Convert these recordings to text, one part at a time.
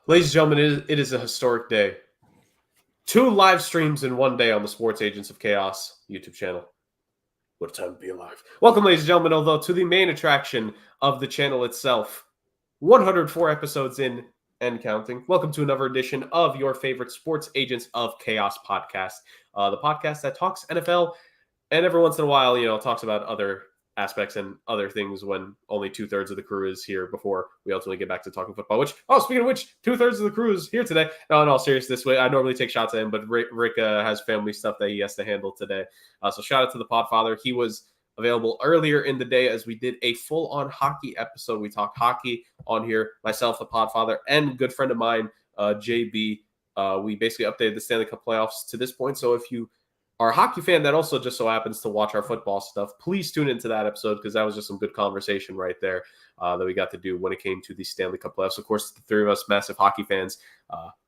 Ladies and gentlemen, it is a historic day. 2 live streams in one day on the Sports Agents of Chaos YouTube channel. What a time to be alive. Welcome, ladies and gentlemen, although to the main attraction of the channel itself. 104 episodes in and counting. Welcome to another edition of your favorite Sports Agents of Chaos podcast. The podcast that talks NFL and every once in a while, talks about other aspects and other things when only 2/3 of the crew is here before we ultimately get back to talking football. Speaking of which, 2/3 of the crew is here today. No, in all seriousness, this way, I normally take shots at him, but Rick has family stuff that he has to handle today. So shout out to the Podfather. He was available earlier in the day as we did a full-on hockey episode. We talked hockey on here, myself, the Podfather, and good friend of mine, JB. We basically updated the Stanley Cup playoffs to this point. So if you are a hockey fan that also just so happens to watch our football stuff, please tune into that episode because that was just some good conversation right there that we got to do when it came to the Stanley Cup playoffs. Of course, the three of us massive hockey fans,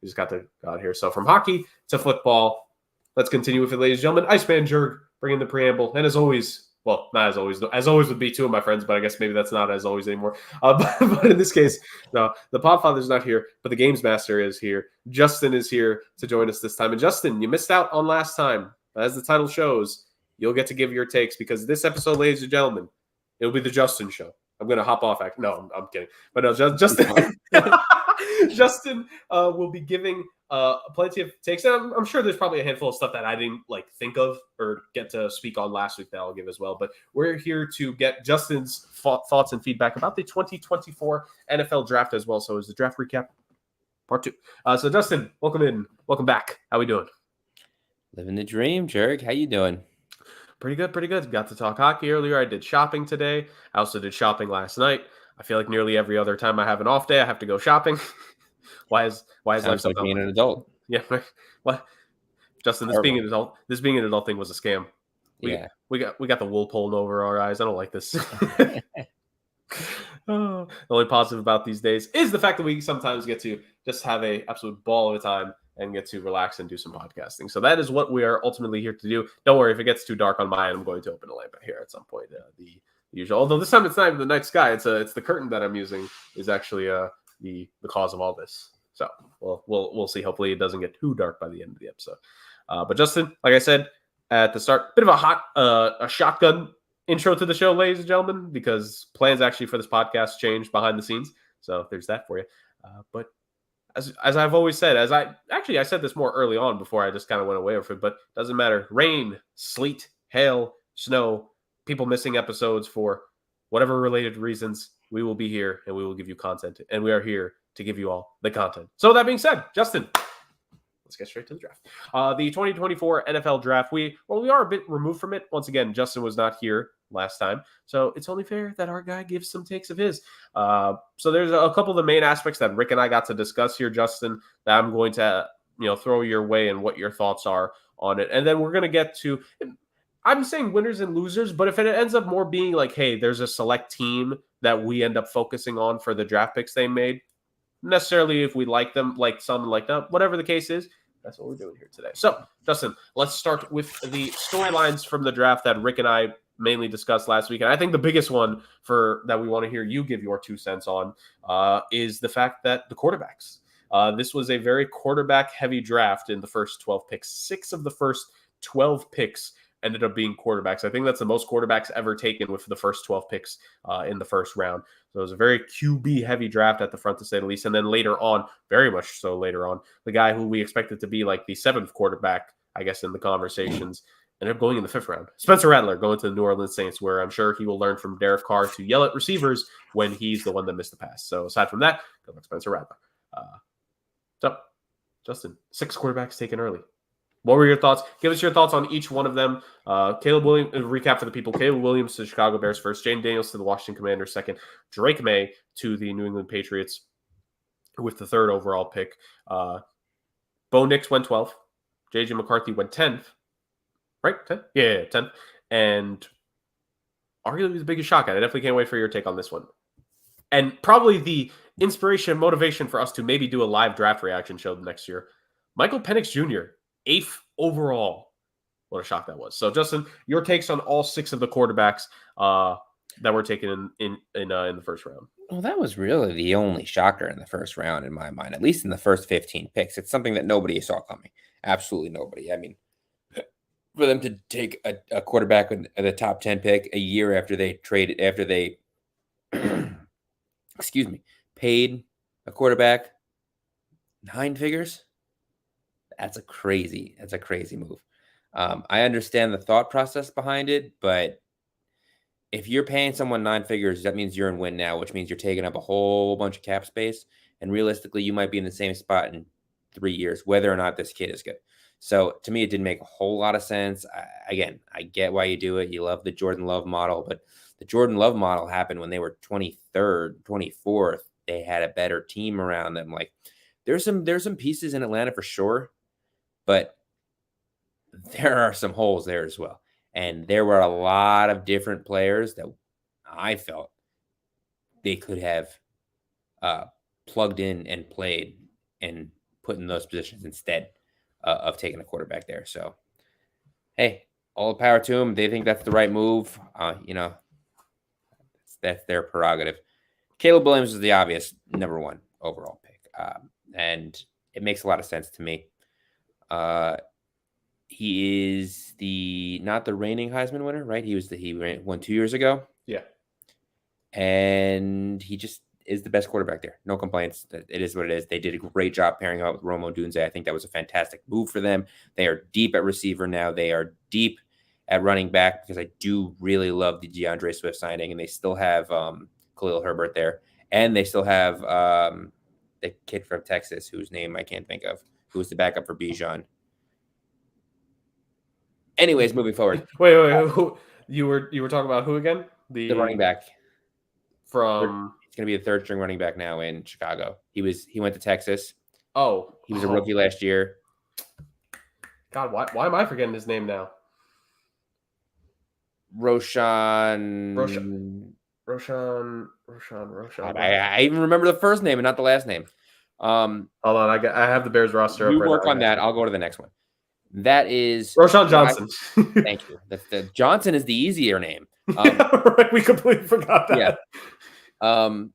we just got to go out here. So from hockey to football, let's continue with it, ladies and gentlemen. Iceman Jurg bringing the preamble. And as always, well, not as always. As always would be two of my friends, but I guess maybe that's not as always anymore. But in this case, no, the Podfather's not here, but the Games Master is here. Justin is here to join us this time. And Justin, you missed out on last time. As the title shows, you'll get to give your takes because this episode, ladies and gentlemen, it'll be the Justin show. I'm going to hop off. No, I'm kidding. But no, Justin, Justin will be giving plenty of takes. And I'm sure there's probably a handful of stuff that I didn't think of or get to speak on last week that I'll give as well. But we're here to get Justin's thoughts and feedback about the 2024 NFL draft as well. So is the draft recap part 2. So Justin, welcome in. Welcome back. How we doing? Living the dream, Jurg. How you doing? Pretty good. Got to talk hockey earlier. I did shopping today. I also did shopping last night. I feel like nearly every other time I have an off day, I have to go shopping. Why is life like being an adult? Yeah. What? Justin, this being an adult thing was a scam. We got the wool pulling over our eyes. I don't like this. The only positive about these days is the fact that we sometimes get to just have a absolute ball of a time and get to relax and do some podcasting. So that is what we are ultimately here to do. Don't worry, if it gets too dark on my end, I'm going to open a lamp here at some point. The usual, although this time it's not even the night sky. It's the curtain that I'm using is actually the cause of all this. So we'll see. Hopefully it doesn't get too dark by the end of the episode. But Justin, like I said at the start, bit of a shotgun intro to the show, ladies and gentlemen, because plans actually for this podcast changed behind the scenes. So there's that for you. But as I've always said, I said this more early on before I just kind of went away with it, but it doesn't matter. Rain, sleet, hail, snow, people missing episodes for whatever related reasons, we will be here and we will give you content. And we are here to give you all the content. So that being said, Justin, let's get straight to the draft. The 2024 NFL draft, we are a bit removed from it. Once again, Justin was not here last time, so it's only fair that our guy gives some takes of his. So there's a couple of the main aspects that Rick and I got to discuss here, Justin, that I'm going to throw your way and what your thoughts are on it. And then we're going to get to, I'm saying winners and losers, but if it ends up more being like, hey, there's a select team that we end up focusing on for the draft picks they made, necessarily if we like them, like some like that, whatever the case is, that's what we're doing here today. So, Justin, let's start with the storylines from the draft that Rick and I mainly discussed last week. And I think the biggest one that we want to hear you give your 2 cents on is the fact that the quarterbacks. This was a very quarterback-heavy draft in the first 12 picks. 6 of the first 12 picks ended up being quarterbacks. I think that's the most quarterbacks ever taken with the first 12 picks in the first round. So it was a very QB-heavy draft at the front, to say the least. And then later on, very much so later on, the guy who we expected to be like the 7th quarterback, I guess, in the conversations, ended up going in the 5th round. Spencer Rattler going to the New Orleans Saints, where I'm sure he will learn from Derek Carr to yell at receivers when he's the one that missed the pass. So aside from that, good luck, Spencer Rattler. So, Justin, 6 quarterbacks taken early. What were your thoughts? Give us your thoughts on each one of them. Caleb Williams, recap for the people. Caleb Williams to the Chicago Bears first. Jane Daniels to the Washington Commanders second. Drake May to the New England Patriots with the 3rd overall pick. Bo Nix went 12th. J.J. McCarthy went 10th. Right? 10th? Yeah, 10th. And arguably the biggest shock. I definitely can't wait for your take on this one. And probably the inspiration and motivation for us to maybe do a live draft reaction show next year. Michael Penix Jr., 8th overall. What a shock that was. So, Justin, your takes on all 6 of the quarterbacks that were taken in the first round. Well, that was really the only shocker in the first round in my mind, at least in the first 15 picks. It's something that nobody saw coming. Absolutely nobody. I mean, for them to take a quarterback with the top 10 pick a year after they excuse me, paid a quarterback 9 figures. That's a crazy move. I understand the thought process behind it, but if you're paying someone 9 figures, that means you're in win now, which means you're taking up a whole bunch of cap space. And realistically, you might be in the same spot in 3 years, whether or not this kid is good. So to me, it didn't make a whole lot of sense. Again, I get why you do it. You love the Jordan Love model, but the Jordan Love model happened when they were 23rd, 24th. They had a better team around them. Like there's some pieces in Atlanta for sure, but there are some holes there as well. And there were a lot of different players that I felt they could have plugged in and played and put in those positions instead of taking a quarterback there. So, hey, all the power to them. They think that's the right move. That's their prerogative. Caleb Williams is the obvious number one overall pick. And it makes a lot of sense to me. He is not the reigning Heisman winner, right? He won 2 years ago. Yeah. And he just is the best quarterback there. No complaints. It is what it is. They did a great job pairing up with Romo Dunze. I think that was a fantastic move for them. They are deep at receiver now. They are deep at running back because I do really love the DeAndre Swift signing, and they still have Khalil Herbert there. And they still have the kid from Texas whose name I can't think of, who was the backup for Bijan. Anyways, moving forward. Wait. Who you were talking about? Who again? The running back from. He's going to be the third string running back now in Chicago. He went to Texas. Oh, he was a rookie last year. God, why am I forgetting his name now? Roshan. I even remember the first name and not the last name. Hold on, I have the Bears roster. You work on that. I'll go to the next one. That is Roshan Johnson. Thank you. The Johnson is the easier name. Right, we completely forgot that. Yeah. I'm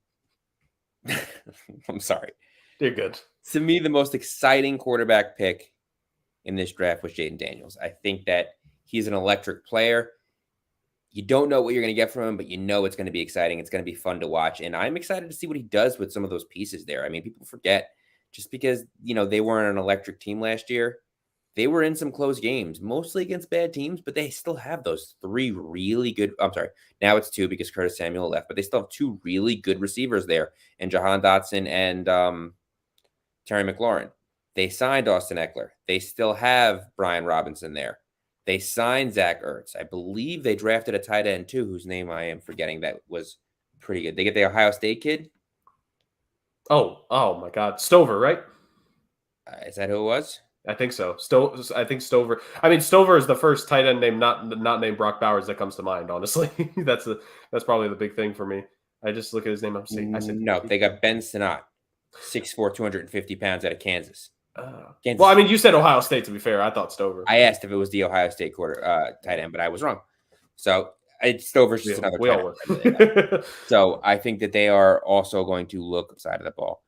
sorry. You're good. To me, the most exciting quarterback pick in this draft was Jaden Daniels. I think that he's an electric player. You don't know what you're going to get from him, but you know it's going to be exciting. It's going to be fun to watch. And I'm excited to see what he does with some of those pieces there. I mean, people forget just because, they weren't an electric team last year. They were in some close games, mostly against bad teams, but they still have those three really good. I'm sorry. Now it's two because Curtis Samuel left, but they still have two really good receivers there in Jahan Dotson and Terry McLaurin. They signed Austin Eckler. They still have Brian Robinson there. They signed Zach Ertz. I believe they drafted a tight end too, whose name I am forgetting. That was pretty good. They get the Ohio State kid. Oh my God, Stover, right? Is that who it was? I think so. I think Stover. I mean, Stover is the first tight end name not named Brock Bowers that comes to mind. Honestly, that's probably the big thing for me. I just look at his name. I said no. They got Ben Sinnott, 6'4", 250 pounds out of Kansas. Kansas. Well, I mean, you said Ohio State. To be fair, I thought Stover. I asked if it was the Ohio State tight end, but I was wrong. So Stover's just another tight end. So I think that they are also going to look side of the ball.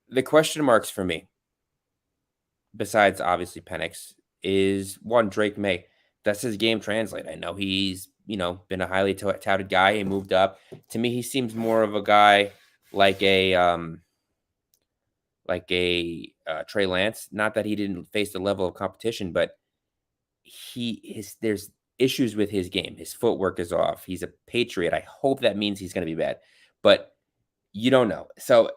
The question marks for me, besides obviously Penix, is one, Drake May. Does his game translate? I know he's been a highly touted guy. He moved up. To me, he seems more of a guy like a Trey Lance. Not that he didn't face the level of competition, but there's issues with his game. His footwork is off. He's a Patriot. I hope that means he's going to be bad, but you don't know. So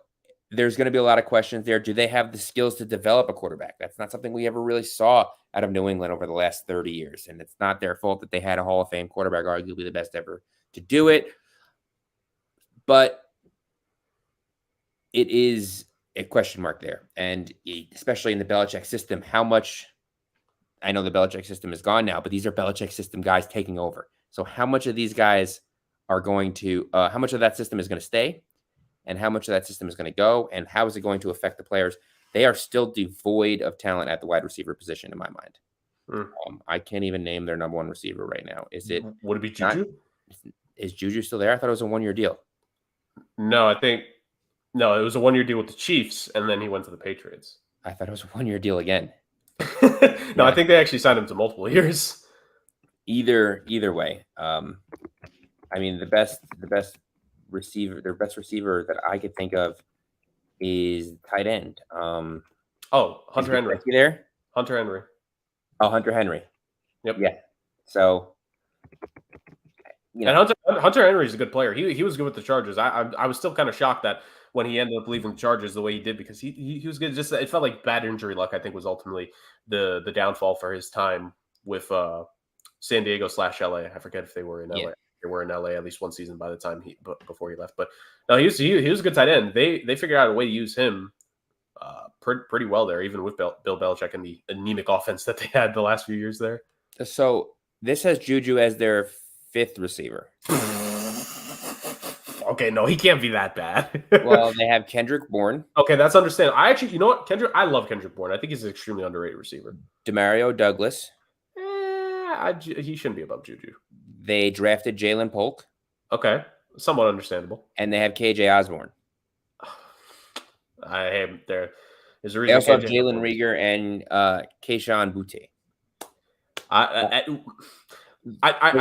there's going to be a lot of questions there. Do they have the skills to develop a quarterback? That's not something we ever really saw out of New England over the last 30 years. And it's not their fault that they had a Hall of Fame quarterback, arguably the best ever to do it. But it is a question mark there. And especially in the Belichick system, how much – I know the Belichick system is gone now, but these are Belichick system guys taking over. So how much of these guys are going to how much of that system is going to stay? And how much of that system is going to go, and how is it going to affect the players? They are still devoid of talent at the wide receiver position, in my mind. I can't even name their number one receiver right now. Would it be Juju? Is Juju still there? I thought it was a 1-year deal. No, no, it was a 1-year deal with the Chiefs, and then he went to the Patriots. I thought it was a 1-year deal again. No, I Yeah. think they actually signed him to multiple years. Either way, I mean, their best receiver that I could think of is tight end. Oh, Is Hunter Henry. Gesicki there? Hunter Henry. Oh, Hunter Henry. Yep. Yeah. So, And Hunter Henry is a good player. He was good with the Chargers. I was still kind of shocked that when he ended up leaving the Chargers the way he did, because he was good. Just it felt like bad injury luck, I think, was ultimately the downfall for his time with San Diego / LA. I forget if they were in LA. Yeah. They were in LA at least one season by the time before he left. But no, he was a good tight end. They figured out a way to use him pretty well there, even with Bill Belichick and the anemic offense that they had the last few years there. So this has Juju as their 5th receiver. Okay, no, he can't be that bad. Well, they have Kendrick Bourne. Okay, that's understandable. I actually, you know what, I love Kendrick Bourne. I think he's an extremely underrated receiver. Demario Douglas. He shouldn't be above Juju. They drafted Jalen Polk. Okay, somewhat understandable. And they have KJ Osborne. I am there. There's a They reason. also have Jalen Rieger and Keyshawn Butte. I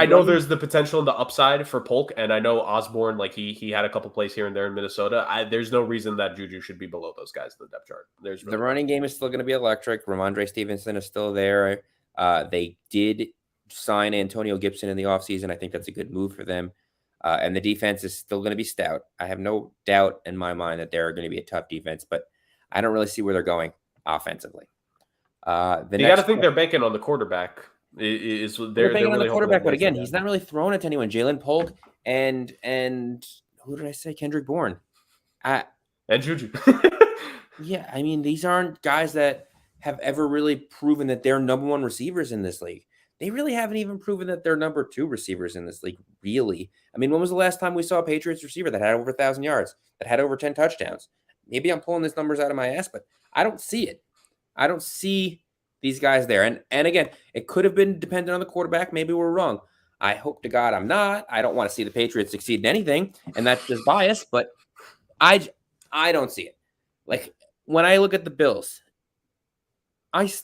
know there's the potential and the upside for Polk, and I know Osborne, like he had a couple plays here and there in Minnesota. There's no reason that Juju should be below those guys in the depth chart. The running game is still going to be electric. Ramondre Stevenson is still there. They did sign Antonio Gibson in the offseason. I think that's a good move for them. And the defense is still going to be stout. I have no doubt in my mind that they're going to be a tough defense, but I don't really see where they're going offensively. You got to think they're banking on the quarterback. They're banking on the quarterback, but again, he's not really throwing it to anyone. Jalen Polk and who did I say? Kendrick Bourne. And Juju. Yeah, I mean, these aren't guys that have ever really proven that they're number 1 receivers in this league. They really haven't even proven that they're number 2 receivers in this league, really. I mean, when was the last time we saw a Patriots receiver that had over 1,000 yards, that had over 10 touchdowns? Maybe I'm pulling these numbers out of my ass, but I don't see it. I don't see these guys there. And again, it could have been dependent on the quarterback. Maybe we're wrong. I hope to God I'm not. I don't want to see the Patriots succeed in anything, and that's just bias, but I don't see it. Like, when I look at the Bills,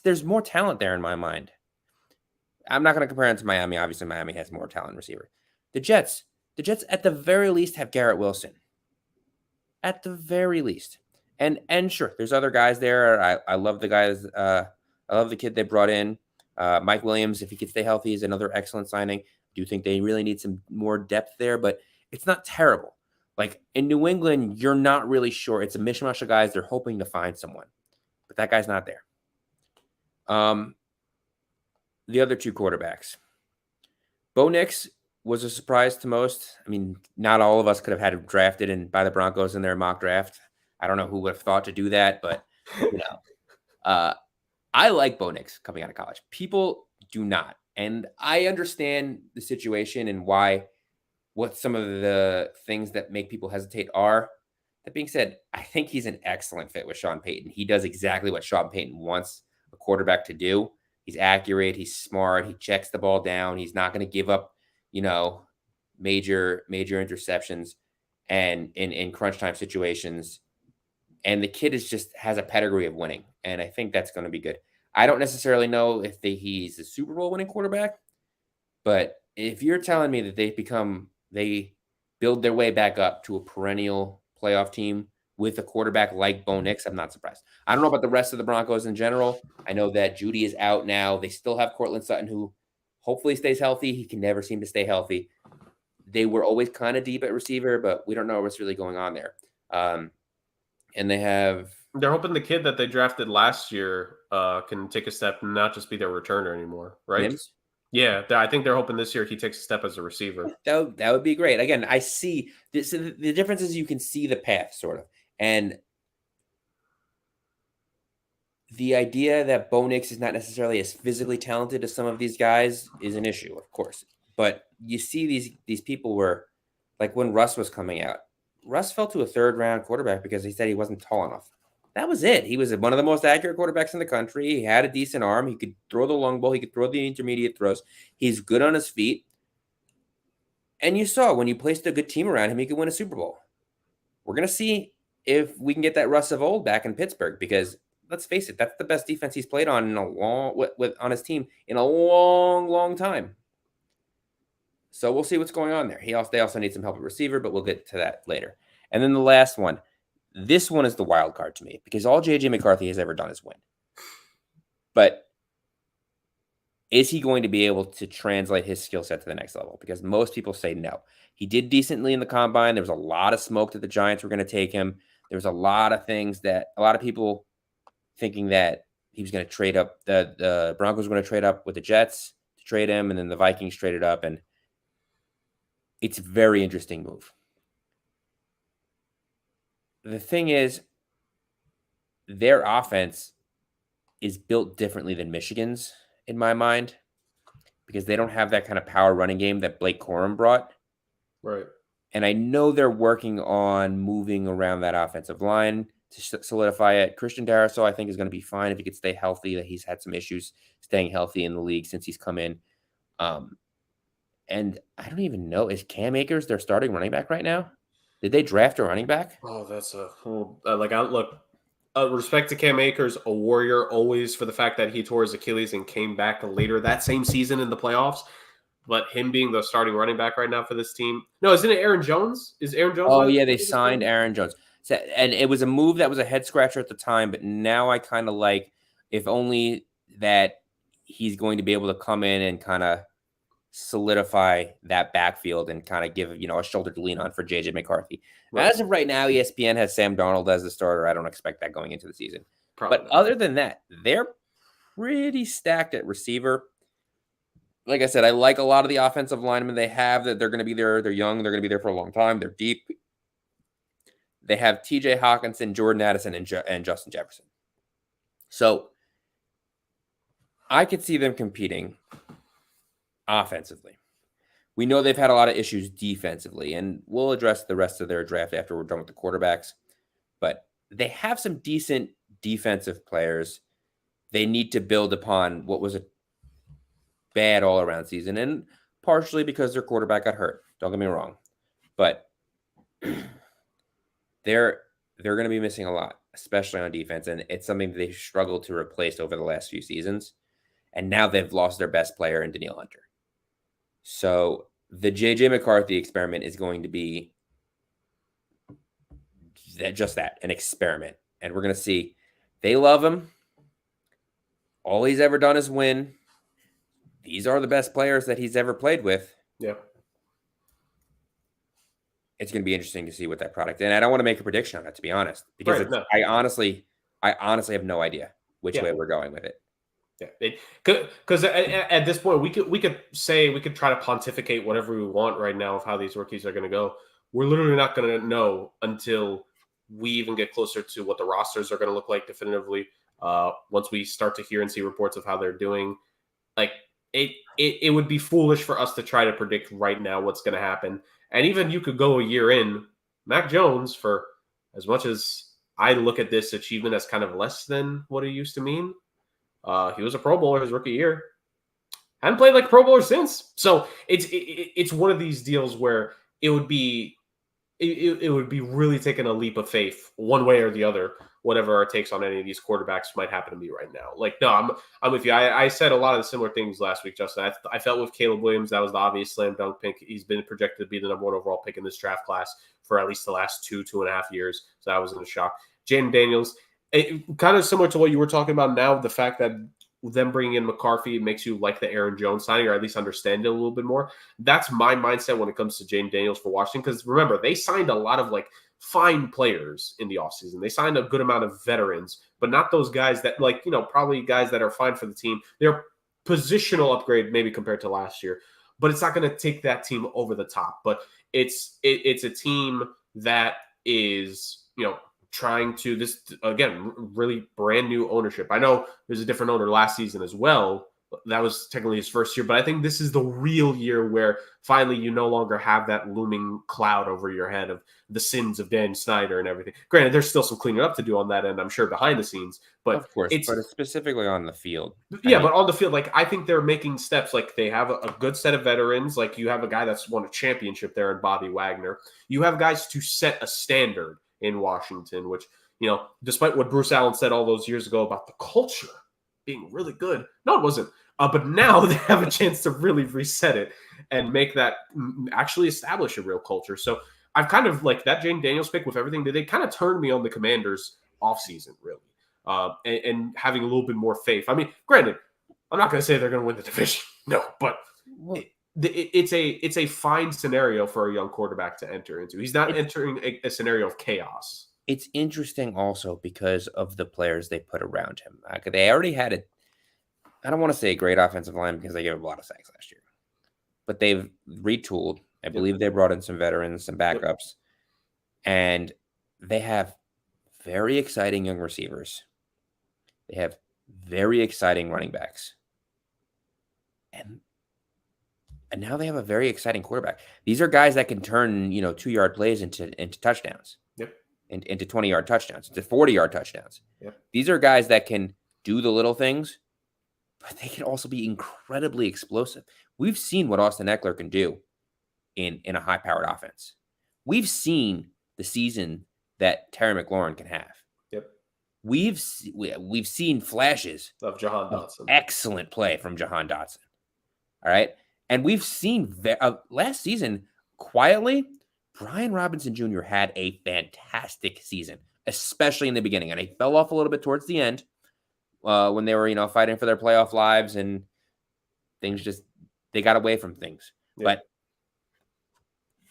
there's more talent there in my mind. I'm not going to compare it to Miami. Obviously, Miami has more talent receiver. The Jets at the very least have Garrett Wilson. At the very least. And sure, there's other guys there. I love the guys. I love the kid they brought in. Mike Williams, if he could stay healthy, is another excellent signing. I do think they really need some more depth there, but it's not terrible. Like, in New England, you're not really sure. It's a mishmash of guys. They're hoping to find someone, but that guy's not there. The other 2 quarterbacks. Bo Nix was a surprise to most. I mean, not all of us could have had him drafted by the Broncos in their mock draft. I don't know who would have thought to do that, but I like Bo Nix coming out of college. People do not. And I understand the situation and what some of the things that make people hesitate are. That being said, I think he's an excellent fit with Sean Payton. He does exactly what Sean Payton wants a quarterback to do. He's accurate. He's smart. He checks the ball down. He's not going to give up, major interceptions and in crunch time situations. And the kid has a pedigree of winning. And I think that's going to be good. I don't necessarily know if he's a Super Bowl winning quarterback, but if you're telling me that they build their way back up to a perennial playoff team with a quarterback like Bo Nix, I'm not surprised. I don't know about the rest of the Broncos in general. I know that Judy is out now. They still have Cortland Sutton, who hopefully stays healthy. He can never seem to stay healthy. They were always kind of deep at receiver, but we don't know what's really going on there. And they're hoping the kid that they drafted last year can take a step and not just be their returner anymore, right? Mims? Yeah, I think they're hoping this year he takes a step as a receiver. That would be great. Again, I see this. The difference is you can see the path, sort of. And the idea that Bo Nix is not necessarily as physically talented as some of these guys is an issue, of course. But you see these people were, like when Russ was coming out, Russ fell to a 3rd-round quarterback because he said he wasn't tall enough. That was it. He was one of the most accurate quarterbacks in the country. He had a decent arm. He could throw the long ball. He could throw the intermediate throws. He's good on his feet. And you saw when you placed a good team around him, he could win a Super Bowl. we're going to see if we can get that Russ of old back in Pittsburgh, because let's face it, that's the best defense he's played on in a long on his team in a long time. So we'll see what's going on there. They also need some help at receiver, but we'll get to that later. And then the last one. This one is the wild card to me, because all J.J. McCarthy has ever done is win. But is he going to be able to translate his skill set to the next level? Because most people say no. He did decently in the combine. There was a lot of smoke that the Giants were going to take him. There was a lot of things that a lot of people thinking that he was going to trade up. The Broncos were going to trade up with the Jets to trade him, and then the Vikings traded up. And it's a very interesting move. The thing is, their offense is built differently than Michigan's, in my mind, because they don't have that kind of power running game that Blake Corum brought. Right. And I know they're working on moving around that offensive line to solidify it. Christian Darrisaw, I think, is going to be fine if he could stay healthy. That he's had some issues staying healthy in the league since he's come in. And I don't even know, is Cam Akers their starting running back right now? Did they draft a running back? Oh, that's a whole outlook. Respect to Cam Akers, a warrior always for the fact that he tore his Achilles and came back later that same season in the playoffs. But him being the starting running back right now for this team. No, isn't it Aaron Jones? Is Aaron Jones? Oh, yeah, they signed Aaron Jones. So, and it was a move that was a head scratcher at the time, but now I kind of like, if only that he's going to be able to come in and kind of solidify that backfield and kind of give, a shoulder to lean on for J.J. McCarthy. Right. As of right now, ESPN has Sam Darnold as the starter. I don't expect that going into the season. Probably but not. Other than that, they're pretty stacked at receiver. Like I said, I like a lot of the offensive linemen they have. That they're going to be there. They're young. They're going to be there for a long time. They're deep. They have T.J. Hawkinson, Jordan Addison, and Justin Jefferson. So I could see them competing offensively. We know they've had a lot of issues defensively, and we'll address the rest of their draft after we're done with the quarterbacks. But they have some decent defensive players. They need to build upon what was a bad all-around season, and partially because their quarterback got hurt. Don't get me wrong. But they're going to be missing a lot, especially on defense, and it's something that they struggled to replace over the last few seasons. And now they've lost their best player in Danielle Hunter. So the J.J. McCarthy experiment is going to be just that, an experiment. And we're going to see. They love him. All he's ever done is win. These are the best players that he's ever played with. Yeah. It's going to be interesting to see what that product. And I don't want to make a prediction on it, to be honest, because I honestly have no idea which way we're going with it. Yeah, because at this point we could try to pontificate whatever we want right now of how these rookies are going to go. We're literally not going to know until we even get closer to what the rosters are going to look like definitively. Once we start to hear and see reports of how they're doing, like it would be foolish for us to try to predict right now what's going to happen. And even you could go a year in, Mac Jones, for as much as I look at this achievement as kind of less than what it used to mean. He was a Pro Bowler his rookie year. Hadn't played like a Pro Bowler since. So it's one of these deals where it would be really taking a leap of faith one way or the other, whatever our takes on any of these quarterbacks might happen to be right now. Like, no, I'm with you. I said a lot of the similar things last week, Justin. I felt with Caleb Williams, that was the obvious slam dunk pick. He's been projected to be the number one overall pick in this draft class for at least the last 2.5 years. So that wasn't a shock. Jaden Daniels, kind of similar to what you were talking about now, the fact that them bringing in McCarthy makes you like the Aaron Jones signing, or at least understand it a little bit more. That's my mindset when it comes to Jaden Daniels for Washington, because remember, they signed a lot of like fine players in the offseason. They signed a good amount of veterans, but not those guys that probably guys that are fine for the team. They're positional upgrade maybe compared to last year, but it's not going to take that team over the top. But it's a team that is, trying to, this again, really brand new ownership. I know there's a different owner last season as well. That was technically his first year, but I think this is the real year where finally you no longer have that looming cloud over your head of the sins of Dan Snyder and everything. Granted, there's still some cleaning up to do on that end, I'm sure, behind the scenes, but of course, but specifically on the field. But on the field, like, I think they're making steps. Like, they have a good set of veterans. Like, you have a guy that's won a championship there in Bobby Wagner. You have guys to set a standard. in Washington, which, despite what Bruce Allen said all those years ago about the culture being really good, no, it wasn't. But now they have a chance to really reset it and make that actually establish a real culture. So I've kind of like that Jane Daniels pick with everything that they kind of turned me on the Commanders offseason, really, and having a little bit more faith. I mean, granted, I'm not going to say they're going to win the division, no, but it's a fine scenario for a young quarterback to enter into. He's not entering a scenario of chaos. It's interesting also because of the players they put around him. They already had I don't want to say a great offensive line because they gave up a lot of sacks last year, but they've retooled. I believe they brought in some veterans, some backups, and they have very exciting young receivers. They have very exciting running backs. And now they have a very exciting quarterback. These are guys that can turn, 2-yard plays into touchdowns. Yep. Into 20-yard touchdowns, into 40-yard touchdowns. Yep. These are guys that can do the little things, but they can also be incredibly explosive. We've seen what Austin Eckler can do in a high-powered offense. We've seen the season that Terry McLaurin can have. Yep. We've seen flashes of Jahan Dotson. Excellent play from Jahan Dotson. All right. And we've seen last season, quietly, Brian Robinson Jr. had a fantastic season, especially in the beginning. And he fell off a little bit towards the end when they were, fighting for their playoff lives and things they got away from things. Yeah. But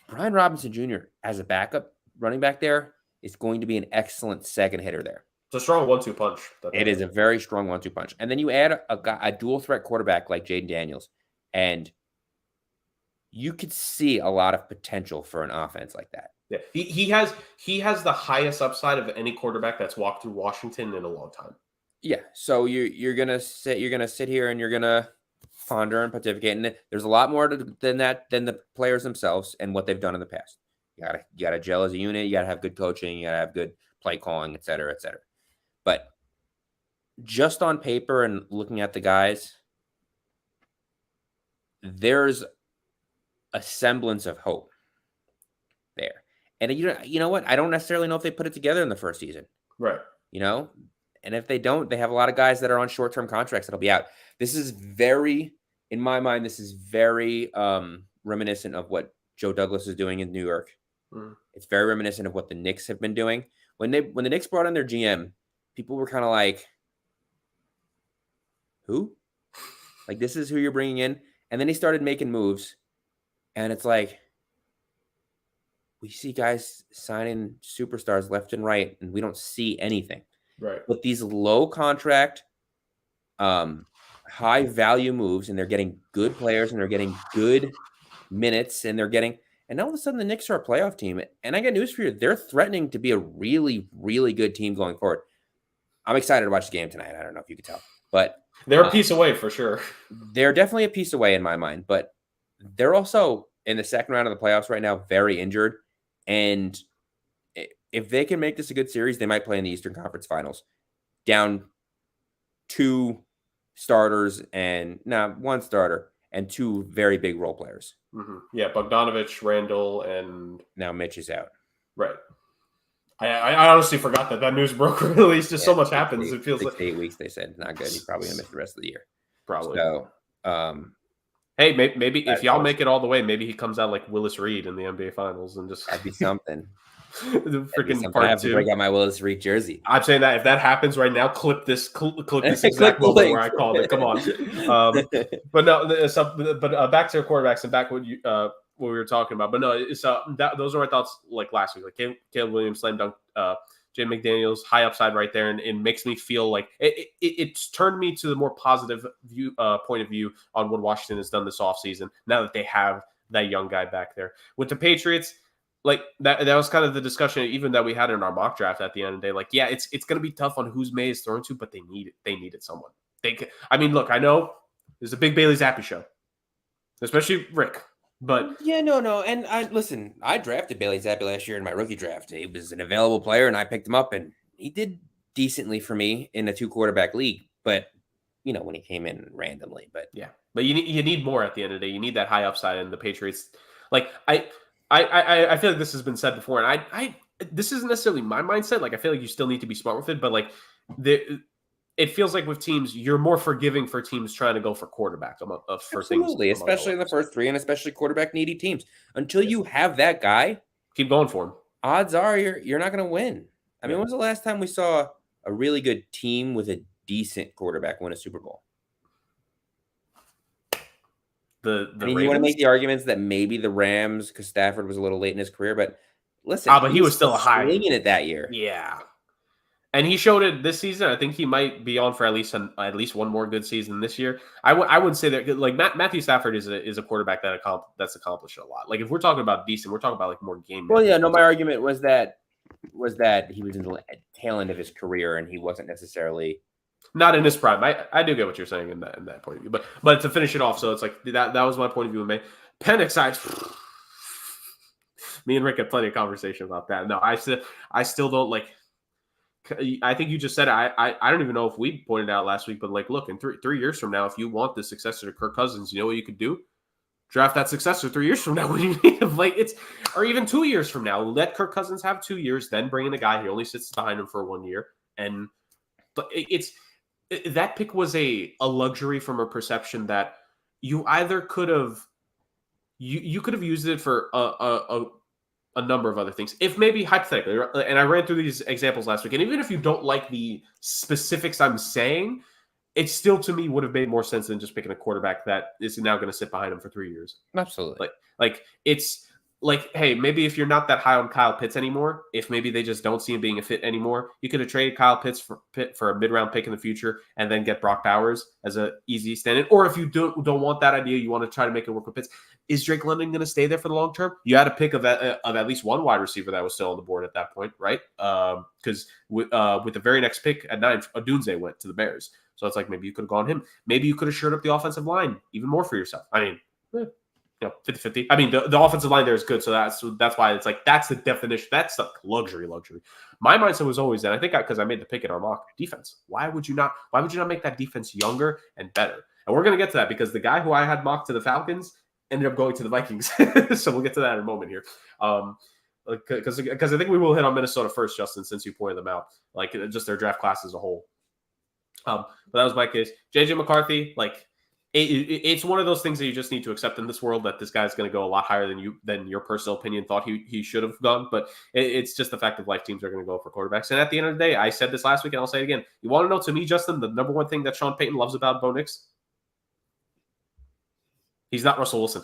Brian Robinson Jr. as a backup running back there is going to be an excellent second hitter there. It's a strong 1-2 punch. It is a very strong 1-2 punch. And then you add a dual threat quarterback like Jaden Daniels, and you could see a lot of potential for an offense like that. Yeah, he has the highest upside of any quarterback that's walked through Washington in a long time. Yeah, so you're gonna sit here and you're gonna ponder and pontificate, and there's a lot more than the players themselves and what they've done in the past. You gotta gel as a unit. You gotta have good coaching. You gotta have good play calling, et cetera, et cetera. But just on paper and looking at the guys, there's a semblance of hope there. And you know what? I don't necessarily know if they put it together in the first season. Right. And if they don't, they have a lot of guys that are on short-term contracts that'll be out. This is in my mind, this is very reminiscent of what Joe Douglas is doing in New York. Mm. It's very reminiscent of what the Knicks have been doing. When the Knicks brought in their GM, people were kind of like, who? Like, this is who you're bringing in? And then he started making moves, and it's like, we see guys signing superstars left and right, and we don't see anything. Right. But these low contract, high value moves, and they're getting good players, and they're getting good minutes, and all of a sudden the Knicks are a playoff team. And I got news for you. They're threatening to be a really, really good team going forward. I'm excited to watch the game tonight. I don't know if you could tell, but they're a piece away for sure. They're definitely a piece away in my mind, but they're also in the second round of the playoffs right now, very injured. And if they can make this a good series, they might play in the Eastern Conference Finals. Down 2 starters one starter and 2 very big role players. Mm-hmm. Yeah, Bogdanovich, Randall, and now Mitch is out. Right. I honestly forgot that news broke early. It's just so much happens. It feels like 8 weeks. They said not good. He's probably gonna miss the rest of the year. Probably. So, hey, maybe if y'all make it all the way, maybe he comes out like Willis Reed in the NBA Finals and just that'd be something. The freaking part I have 2. To break out my Willis Reed jersey. I'm saying that if that happens right now, clip this exact moment where I called it. Come on. But no, back to your quarterbacks and back what we were talking about. But no, it's those are my thoughts like last week. Like Caleb Williams, slam dunk, Jay McDaniels, high upside right there, and it makes me feel like it's turned me to the more positive point of view on what Washington has done this offseason now that they have that young guy back there. With the Patriots, like that was kind of the discussion even that we had in our mock draft at the end of the day. Like, yeah, it's going to be tough on who's May is thrown to, but they needed someone. Look, I know there's a big Bailey Zappi show, especially Rick. But yeah, no, and I drafted Bailey Zappi last year in my rookie draft. He was an available player, and I picked him up, and he did decently for me in a 2-quarterback league. But when he came in randomly, but you need more at the end of the day. You need that high upside, and the Patriots. Like I feel like this has been said before, and this isn't necessarily my mindset. Like, I feel like you still need to be smart with it, but like it feels like with teams, you're more forgiving for teams trying to go for quarterback for things. Absolutely, especially in the first three, and especially quarterback needy teams. Until you have that guy, keep going for him. Odds are you're not going to win. I mean, when was the last time we saw a really good team with a decent quarterback win a Super Bowl? I mean, you want to make the arguments that maybe the Rams, because Stafford was a little late in his career, but listen, but he was still a high swinging it that year. Yeah, and he showed it this season. I think he might be on for at least one more good season this year. I would say that like Matthew Stafford is a quarterback that's accomplished a lot. Like if we're talking about decent, we're talking about like more game. Well, yeah, no, my argument was that he was in the tail end of his career and he wasn't necessarily not in his prime. I do get what you're saying in that point of view, but to finish it off, so it's like that was my point of view. Penix side. Me and Rick had plenty of conversation about that. No, I still don't like. I think you just said it. I don't even know if we pointed out last week, but like, look, in 3 years from now, if you want the successor to Kirk Cousins, you know what you could do? Draft that successor 3 years from now when you need him. Like or even 2 years from now. Let Kirk Cousins have 2 years, then bring in a guy who only sits behind him for 1 year. But that pick was a luxury from a perception that you either could have you could have used it for a number of other things. If maybe hypothetically, and I ran through these examples last week, and even if you don't like the specifics I'm saying, it still to me would have made more sense than just picking a quarterback that is now going to sit behind him for 3 years. Absolutely. Like it's like, hey, maybe if you're not that high on Kyle Pitts anymore, if maybe they just don't see him being a fit anymore, you could have traded Kyle Pitts for a mid-round pick in the future and then get Brock Bowers as an easy stand-in. Or if you don't want that idea, you want to try to make it work with Pitts. Is Drake London going to stay there for the long term? You had a pick of at least one wide receiver that was still on the board at that point, right? Because with the very next pick at 9, Odunze went to the Bears. So it's like maybe you could have gone him. Maybe you could have shored up the offensive line even more for yourself. I mean, 50-50. I mean, the offensive line there is good, so that's why it's like that's the definition. That's the luxury. My mindset was always that. I think because I made the pick at our mock defense. Why would you not make that defense younger and better? And we're gonna get to that because the guy who I had mocked to the Falcons ended up going to the Vikings. So we'll get to that in a moment here. Because I think we will hit on Minnesota first, Justin, since you pointed them out, like just their draft class as a whole. But that was my case. JJ McCarthy, like. It's one of those things that you just need to accept in this world that this guy's going to go a lot higher than your personal opinion thought he should have gone. But it's just the fact of life. Teams are going to go for quarterbacks. And at the end of the day, I said this last week and I'll say it again. You want to know, to me, Justin, the number one thing that Sean Payton loves about Bo Nix? He's not Russell Wilson.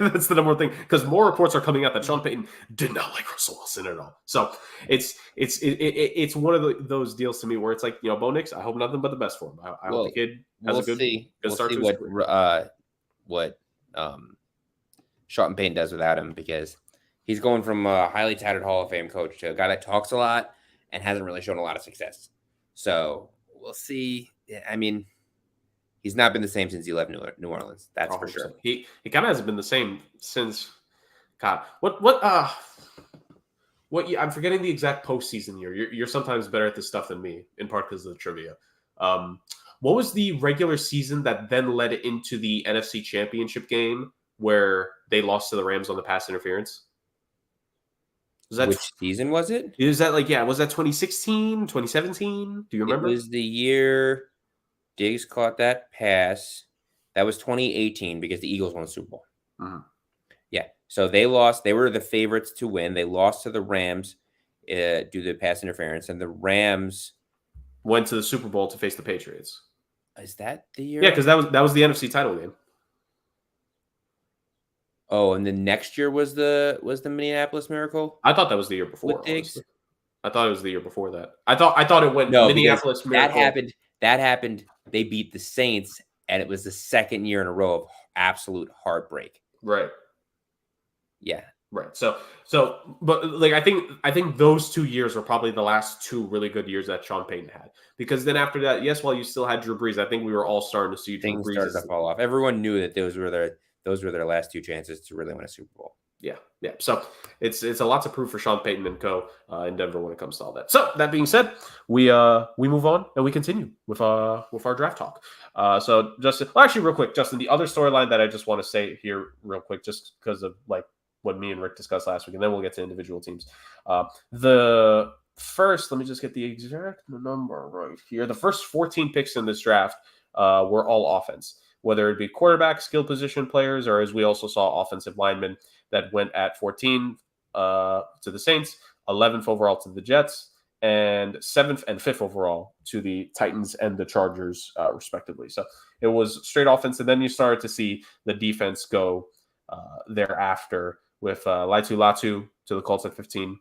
That's the number one thing, because more reports are coming out that Sean Payton did not like Russell Wilson at all. So it's one of those deals to me where it's like, Bo Nix, I hope nothing but the best for him. I hope the kid has a good start to his career. What Sean Payton does without him, because he's going from a highly touted Hall of Fame coach to a guy that talks a lot and hasn't really shown a lot of success. So we'll see. I mean, he's not been the same since he left New Orleans. That's for sure. He kind of hasn't been the same since. God, I'm forgetting the exact postseason year. You're sometimes better at this stuff than me, in part because of the trivia. What was the regular season that then led into the NFC Championship game where they lost to the Rams on the pass interference? Which season was it? Was that was that 2016, 2017? Do you remember? It was the year Diggs caught that pass. That was 2018 because the Eagles won the Super Bowl. Mm-hmm. Yeah. So they lost. They were the favorites to win. They lost to the Rams due to the pass interference. And the Rams went to the Super Bowl to face the Patriots. Is that the year? Yeah, because that was the NFC title game. Oh, and the next year was the Minneapolis Miracle? I thought that was the year before. I thought it was the year before that. I thought it went Minneapolis Miracle. That happened. They beat the Saints, and it was the second year in a row of absolute heartbreak. Right. Yeah. Right. So, but like I think those 2 years were probably the last 2 really good years that Sean Payton had, because then after that, yes, while you still had Drew Brees, I think we were all starting to see Drew Brees started to fall off. Everyone knew that those were their last 2 chances to really win a Super Bowl. Yeah. So it's a lot to prove for Sean Payton and co. In Denver when it comes to all that. So that being said, we move on and we continue with our draft talk. So Justin, actually real quick, Justin, the other storyline that I just want to say here real quick, just because of like what me and Rick discussed last week, and then we'll get to individual teams. The first, let me just get the exact number right here. The first 14 picks in this draft were all offense, whether it be quarterback, skill position players, or as we also saw, offensive linemen that went at 14 to the Saints, 11th overall to the Jets, and 7th and 5th overall to the Titans and the Chargers, respectively. So it was straight offense, and then you started to see the defense go thereafter with Latu to the Colts at 15,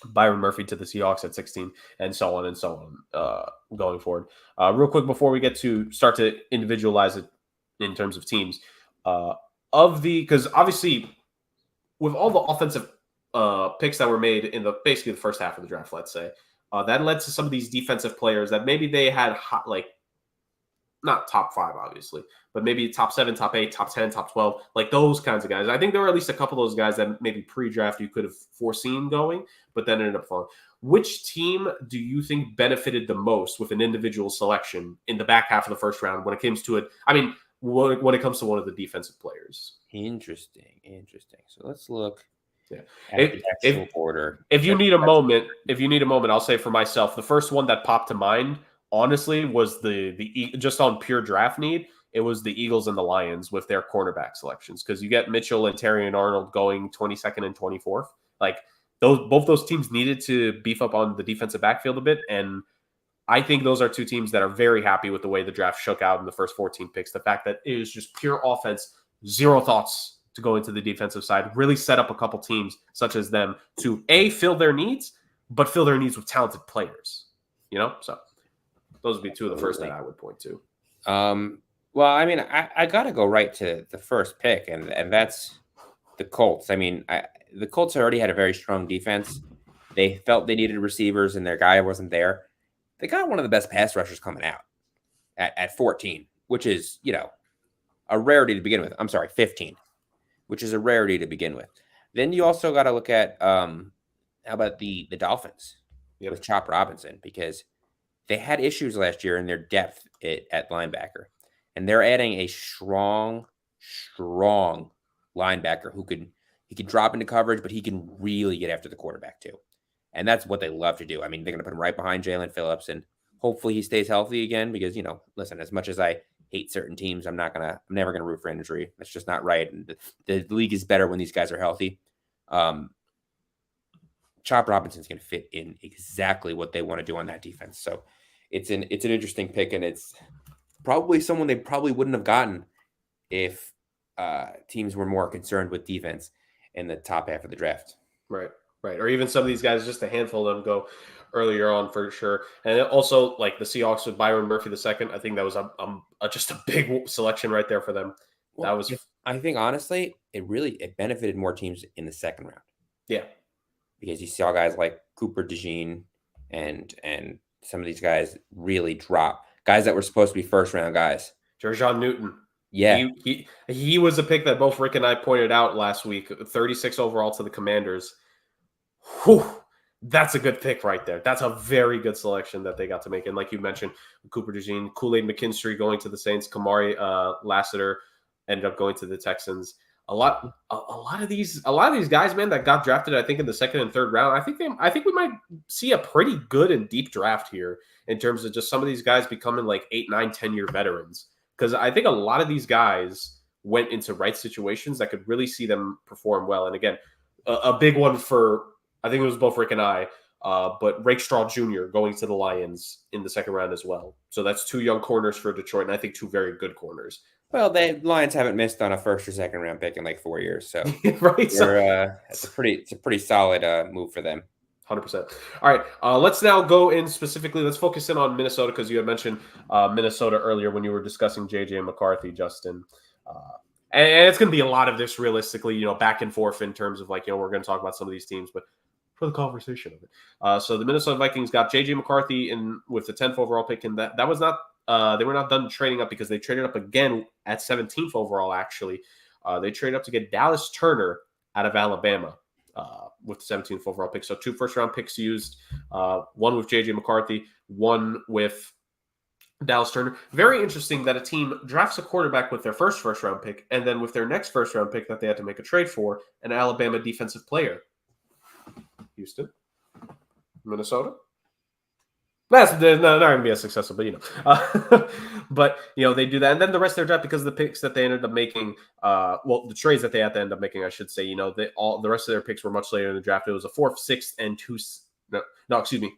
Byron Murphy to the Seahawks at 16, and so on going forward. Real quick before we get to start to individualize it in terms of teams, because obviously with all the offensive picks that were made in basically the first half of the draft, let's say, that led to some of these defensive players that maybe they had not top 5, obviously, but maybe top 7, top 8, top 10, top 12, like those kinds of guys. I think there were at least a couple of those guys that maybe pre-draft you could have foreseen going, but then ended up falling. Which team do you think benefited the most with an individual selection in the back half of the first round when it comes to it? I mean, when it comes to one of the defensive players. Interesting. So let's look at the actual order. If you need a moment, I'll say for myself, the first one that popped to mind, honestly, was the just on pure draft need. It was the Eagles and the Lions with their cornerback selections, because you get Mitchell and Terrion Arnold going 22nd and 24th. Like both those teams needed to beef up on the defensive backfield a bit, and I think those are two teams that are very happy with the way the draft shook out in the first 14 picks. The fact that it is just pure offense, zero thoughts to go into the defensive side, really set up a couple teams such as them to fill their needs, but fill their needs with talented players. So those would be two of the first that I would point to. Well, I mean, I got to go right to the first pick, and that's the Colts. I mean, the Colts already had a very strong defense. They felt they needed receivers, and their guy wasn't there. They got one of the best pass rushers coming out at 14, which is, a rarity to begin with. I'm sorry, 15, which is a rarity to begin with. Then you also got to look at how about the Dolphins with Chop Robinson, because they had issues last year in their depth at linebacker. And they're adding a strong linebacker who can drop into coverage, but he can really get after the quarterback too. And that's what they love to do. I mean, they're going to put him right behind Jalen Phillips, and hopefully he stays healthy again, because, listen, as much as I hate certain teams, I'm never going to root for injury. That's just not right. And the league is better when these guys are healthy. Chop Robinson's going to fit in exactly what they want to do on that defense. So it's an interesting pick, and it's probably someone they probably wouldn't have gotten if teams were more concerned with defense in the top half of the draft. Right. Or even some of these guys, just a handful of them go earlier on for sure. And also, like the Seahawks with Byron Murphy II, I think that was just a big selection right there for them. Well, I think honestly, it benefited more teams in the second round. Yeah, because you saw guys like Cooper DeJean and some of these guys really drop. Guys that were supposed to be first round guys. Jer'Jon Newton. Yeah. He was a pick that both Rick and I pointed out last week. 36 overall to the Commanders. Whew, that's a good pick right there. That's a very good selection that they got to make. And like you mentioned, Cooper DeJean, Kool-Aid McKinstry going to the Saints, Kamari Lassiter ended up going to the Texans. A lot of these guys, man, that got drafted, I think in the second and third round. I think we might see a pretty good and deep draft here in terms of just some of these guys becoming like 8, 9, 10-year veterans. Because I think a lot of these guys went into right situations that could really see them perform well. And again, a big one for, I think it was both Rick and I, but Rakestraw Jr. going to the Lions in the second round as well. So that's 2 young corners for Detroit, and I think 2 very good corners. Well, the Lions haven't missed on a first or second round pick in like 4 years, so right. It's a pretty solid move for them. 100%. All right, let's now go in specifically. Let's focus in on Minnesota, because you had mentioned Minnesota earlier when you were discussing JJ McCarthy, Justin. And it's going to be a lot of this realistically, back and forth in terms of like, we're going to talk about some of these teams, but for the conversation of it. So the Minnesota Vikings got JJ McCarthy in with the 10th overall pick, and that was not. They were not done trading up, because they traded up again at 17th overall, actually. They traded up to get Dallas Turner out of Alabama with the 17th overall pick. So 2 first-round picks used, one with J.J. McCarthy, one with Dallas Turner. Very interesting that a team drafts a quarterback with their first round pick, and then with their next first round pick that they had to make a trade for, an Alabama defensive player. Houston, Minnesota. That's not going to be as successful, but but they do that, and then the rest of their draft, because of the picks that they ended up making, the trades that they had to end up making, I should say, the rest of their picks were much later in the draft. It was a fourth, sixth, and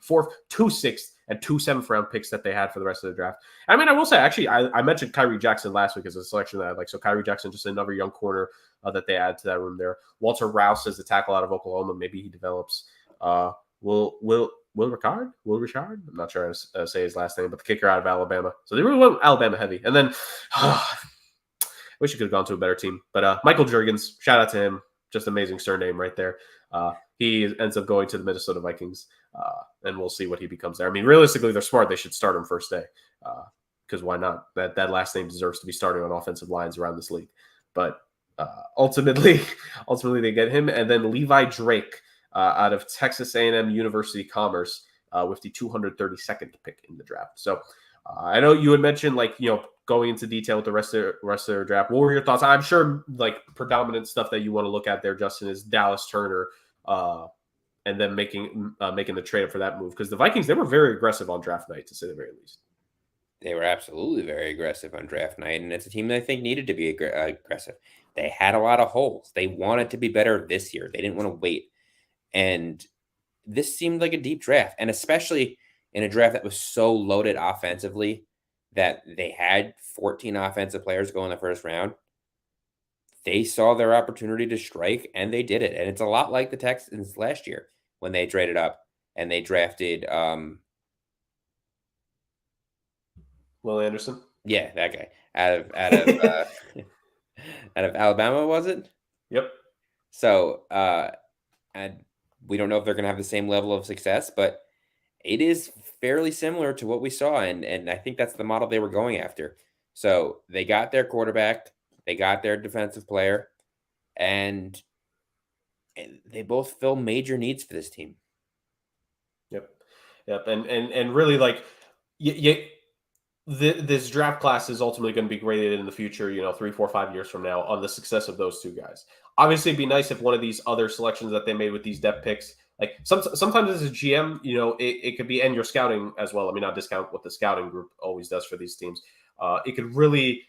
fourth, 2 6th, and 2 7th round picks that they had for the rest of the draft. I mean, I will say, actually, I mentioned Kyrie Jackson last week as a selection that I like. So Kyrie Jackson, just another young corner that they add to that room there. Walter Rouse is the tackle out of Oklahoma. Maybe he develops. Will Richard? I'm not sure how to say his last name, but the kicker out of Alabama. So they really went Alabama heavy. And then, wish he could have gone to a better team. But Michael Juergens, shout out to him. Just amazing surname right there. He ends up going to the Minnesota Vikings, and we'll see what he becomes there. I mean, realistically, they're smart. They should start him first day, because why not? That last name deserves to be starting on offensive lines around this league. But ultimately, they get him. And then Levi Drake, out of Texas A&M University Commerce, with the 232nd pick in the draft. So I know you had mentioned, going into detail with the rest of their draft. What were your thoughts? I'm sure predominant stuff that you want to look at there, Justin, is Dallas Turner, and then making the trade up for that move, because the Vikings, they were very aggressive on draft night, to say the very least. They were absolutely very aggressive on draft night, and it's a team that I think needed to be aggressive. They had a lot of holes. They wanted to be better this year. They didn't want to wait. And this seemed like a deep draft, and especially in a draft that was so loaded offensively that they had 14 offensive players go in the first round. They saw their opportunity to strike, and they did it. And it's a lot like the Texans last year when they traded up and they drafted Will Anderson. Yeah, that guy out of out of Alabama, was it? Yep. So and we don't know if they're going to have the same level of success, but it is fairly similar to what we saw, and I think that's the model they were going after. So they got their quarterback, they got their defensive player, and they both fill major needs for this team. Yep, and really, this draft class is ultimately going to be graded in the future, 3, 4, 5 years from now, on the success of those two guys. Obviously, it'd be nice if one of these other selections that they made with these depth picks, sometimes as a GM, it could be, and your scouting as well. I mean, not discount what the scouting group always does for these teams. It could really,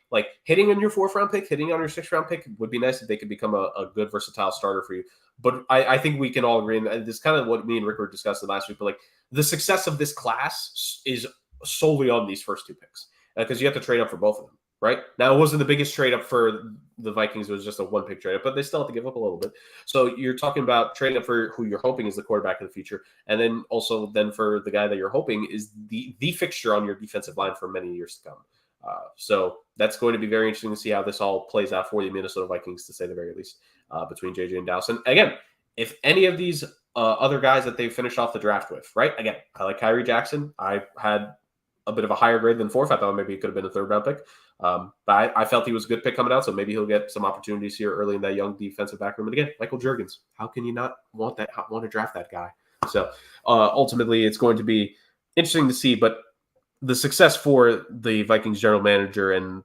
hitting on your 4th round pick, hitting on your 6th round pick would be nice if they could become a good, versatile starter for you. But I think we can all agree, and this is kind of what me and Rick were discussing last week, but the success of this class is solely on these first 2 picks, because you have to trade up for both of them, right? Now, it wasn't the biggest trade up for the Vikings. It was just a 1-pick trade up, but they still have to give up a little bit. So you're talking about trading up for who you're hoping is the quarterback of the future, and then also for the guy that you're hoping is the fixture on your defensive line for many years to come. So that's going to be very interesting to see how this all plays out for the Minnesota Vikings, to say the very least, between JJ and Dallas. And again, if any of these other guys that they finished off the draft with, right? Again, I like Kyrie Jackson. I had a bit of a higher grade than 4th. I thought maybe it could have been a 3rd round pick. But I felt he was a good pick coming out, so maybe he'll get some opportunities here early in that young defensive back room. And again, Michael Juergens, how can you not want to draft that guy? So ultimately, it's going to be interesting to see. But the success for the Vikings general manager and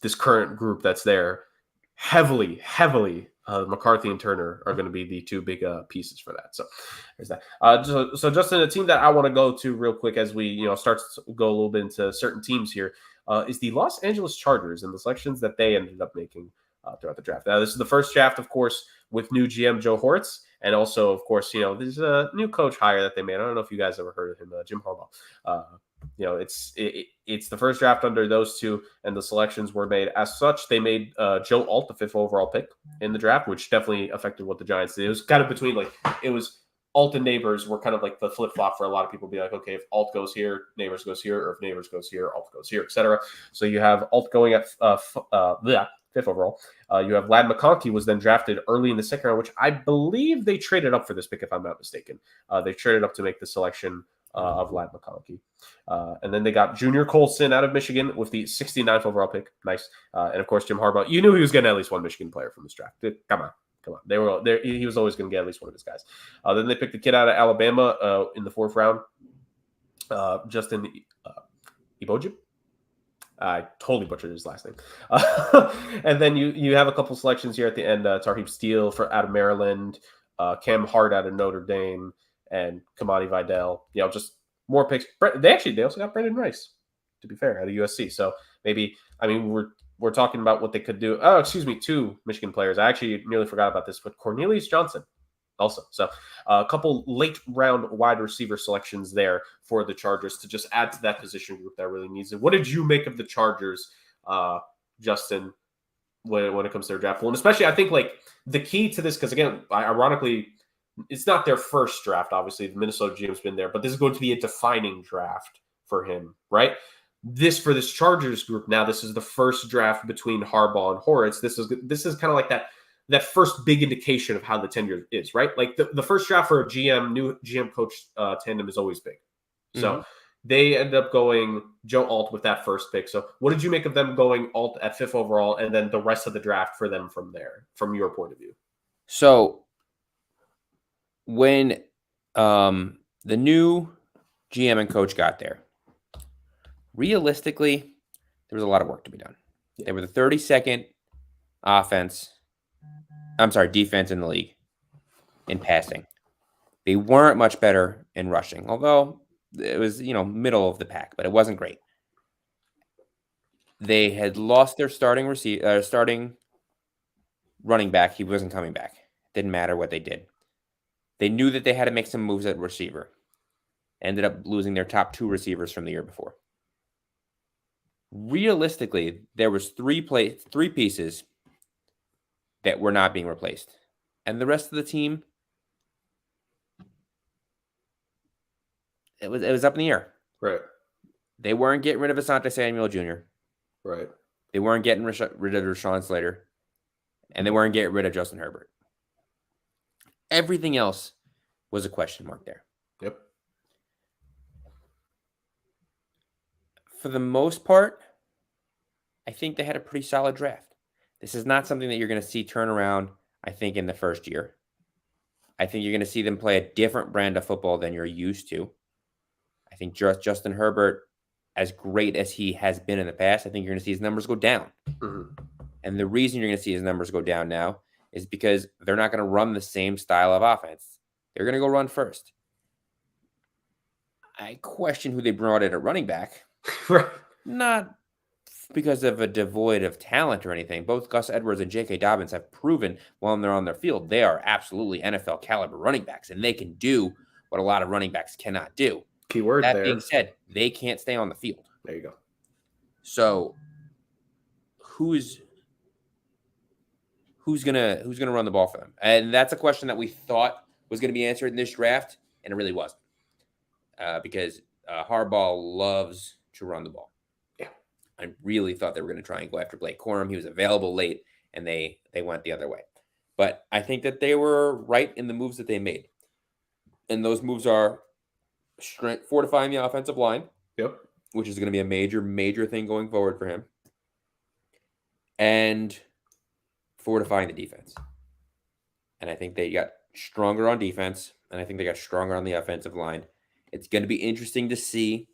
this current group that's there, heavily McCarthy and Turner are going to be the 2 big pieces for that. So there's that. So Justin, a team that I want to go to real quick as we start to go a little bit into certain teams here is the Los Angeles Chargers and the selections that they ended up making throughout the draft. Now, this is the first draft, of course, with new GM Joe Hortz, and also, of course, there's a new coach hire that they made. I don't know if you guys ever heard of him, Jim Harbaugh. It's the first draft under those two, and the selections were made as such. They made Joe Alt the 5th overall pick in the draft, which definitely affected what the Giants did. It was kind of between it was Alt and Neighbors were kind of like the flip flop for a lot of people. Be like, okay, if Alt goes here, Neighbors goes here, or if Neighbors goes here, Alt goes here, etc. So you have Alt going at 5th overall. You have Ladd McConkey was then drafted early in the 2nd round, which I believe they traded up for this pick, if I'm not mistaken. They traded up to make the selection of Ladd McConkey. And then they got Junior Colson out of Michigan with the 69th overall pick. Nice. And of course, Jim Harbaugh. You knew he was getting at least one Michigan player from this draft. Come on. They were there. He was always going to get at least one of his guys. Then they picked the kid out of Alabama in the 4th round. Justin Ibojib. I totally butchered his last name. And then you have a couple selections here at the end. Tarheeb Steele out of Maryland, Cam Hart out of Notre Dame, and Kamani Vidal. Just more picks. They also got Brendan Rice, to be fair, out of USC. So maybe, we're talking about what they could do. Oh, excuse me, 2 Michigan players. I actually nearly forgot about this, but Cornelius Johnson also. So a couple late round wide receiver selections there for the Chargers to just add to that position group that really needs it. What did you make of the Chargers, Justin, when it comes to their draft pool? And especially, I think like the key to this, because again, ironically, it's not their first draft. Obviously, the Minnesota GM's been there, but this is going to be a defining draft for him, right? For this Chargers group now, this is the first draft between Harbaugh and Horitz. This is kind of like that first big indication of how the tenure is, right? Like the first draft for a new GM coach tandem is always big. So they ended up going Joe Alt with that first pick. So what did you make of them going Alt at 5th overall, and then the rest of the draft for them from there, from your point of view? So when the new GM and coach got there, realistically, there was a lot of work to be done. Yeah. They were the 32nd defense in the league in passing. They weren't much better in rushing, although it was, middle of the pack, but it wasn't great. They had lost their starting running back. He wasn't coming back. Didn't matter what they did. They knew that they had to make some moves at receiver. Ended up losing their top 2 receivers from the year before. Realistically, there was 3 pieces that were not being replaced. And the rest of the team, it was up in the air. Right. They weren't getting rid of Asante Samuel Jr. Right. They weren't getting rid of Rashawn Slater. And they weren't getting rid of Justin Herbert. Everything else was a question mark there. Yep. For the most part, I think they had a pretty solid draft. This is not something that you're going to see turn around, I think, in the first year. I think you're going to see them play a different brand of football than you're used to. I think Justin Herbert, as great as he has been in the past, I think you're going to see his numbers go down. Mm-hmm. And the reason you're going to see his numbers go down now is because they're not going to run the same style of offense. They're going to go run first. I question who they brought in at running back. Not because of a devoid of talent or anything. Both Gus Edwards and J.K. Dobbins have proven while they're on their field, they are absolutely NFL caliber running backs, and they can do what a lot of running backs cannot do. Keyword that there. Being said, they can't stay on the field. There you go. So who's gonna run the ball for them? And that's a question that we thought was going to be answered in this draft, and it really wasn't. Because Harbaugh loves to run the ball. Yeah. I really thought they were going to try and go after Blake Corum. He was available late, and they went the other way. But I think that they were right in the moves that they made. And those moves are fortifying the offensive line. Yep. Which is going to be a major, major thing going forward for him. And fortifying the defense. And I think they got stronger on defense, and I think they got stronger on the offensive line. It's going to be interesting to see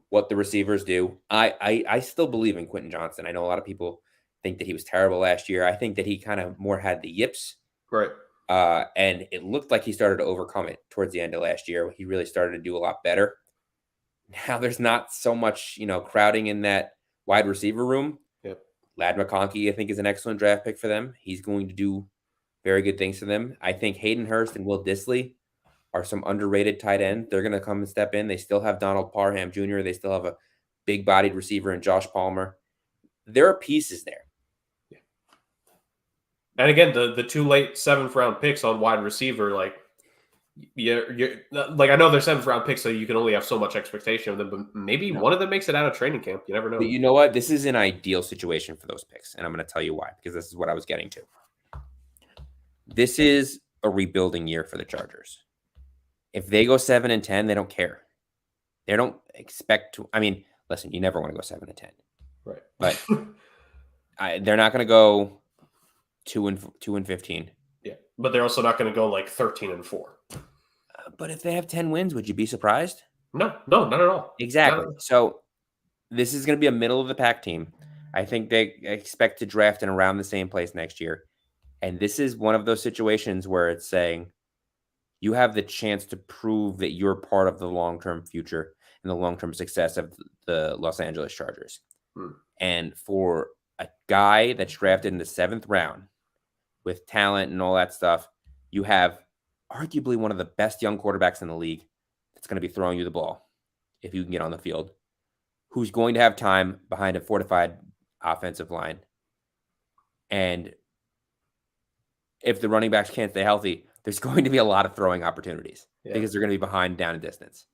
what the receivers do. I still believe in Quentin Johnson. I know a lot of people think that he was terrible last year. I think that he kind of more had the yips. Right. And it looked like he started to overcome it towards the end of last year. He really started to do a lot better. Now there's not so much, crowding in that wide receiver room. Yep. Ladd McConkey, I think, is an excellent draft pick for them. He's going to do very good things for them. I think Hayden Hurst and Will Dissly are some underrated tight end. They're going to come and step in. They still have Donald Parham Jr. They still have a big-bodied receiver in Josh Palmer. There are pieces there. Yeah. And again, the 2 late 7th round picks on wide receiver, like, you're like, I know they're 7th round picks, so you can only have so much expectation of them, but maybe one of them makes it out of training camp. You never know. But you know what? This is an ideal situation for those picks, and I'm going to tell you why, because this is what I was getting to. This is a rebuilding year for the Chargers. If they go 7-10, they don't care. They don't expect to. I mean, listen, you never want to go 7-10, right? But they're not going to go 2-15. Yeah, but they're also not going to go like 13-4. But if they have 10 wins, would you be surprised? No, not at all. Exactly. So this is going to be a middle of the pack team. I think they expect to draft in around the same place next year. And this is one of those situations where it's saying you have the chance to prove that you're part of the long-term future and the long-term success of the Los Angeles Chargers. And for a guy that's drafted in the 7th round with talent and all that stuff, you have arguably one of the best young quarterbacks in the league that's going to be throwing you the ball if you can get on the field, who's going to have time behind a fortified offensive line. And if the running backs can't stay healthy, there's going to be a lot of throwing opportunities because they're going to be behind down in distance.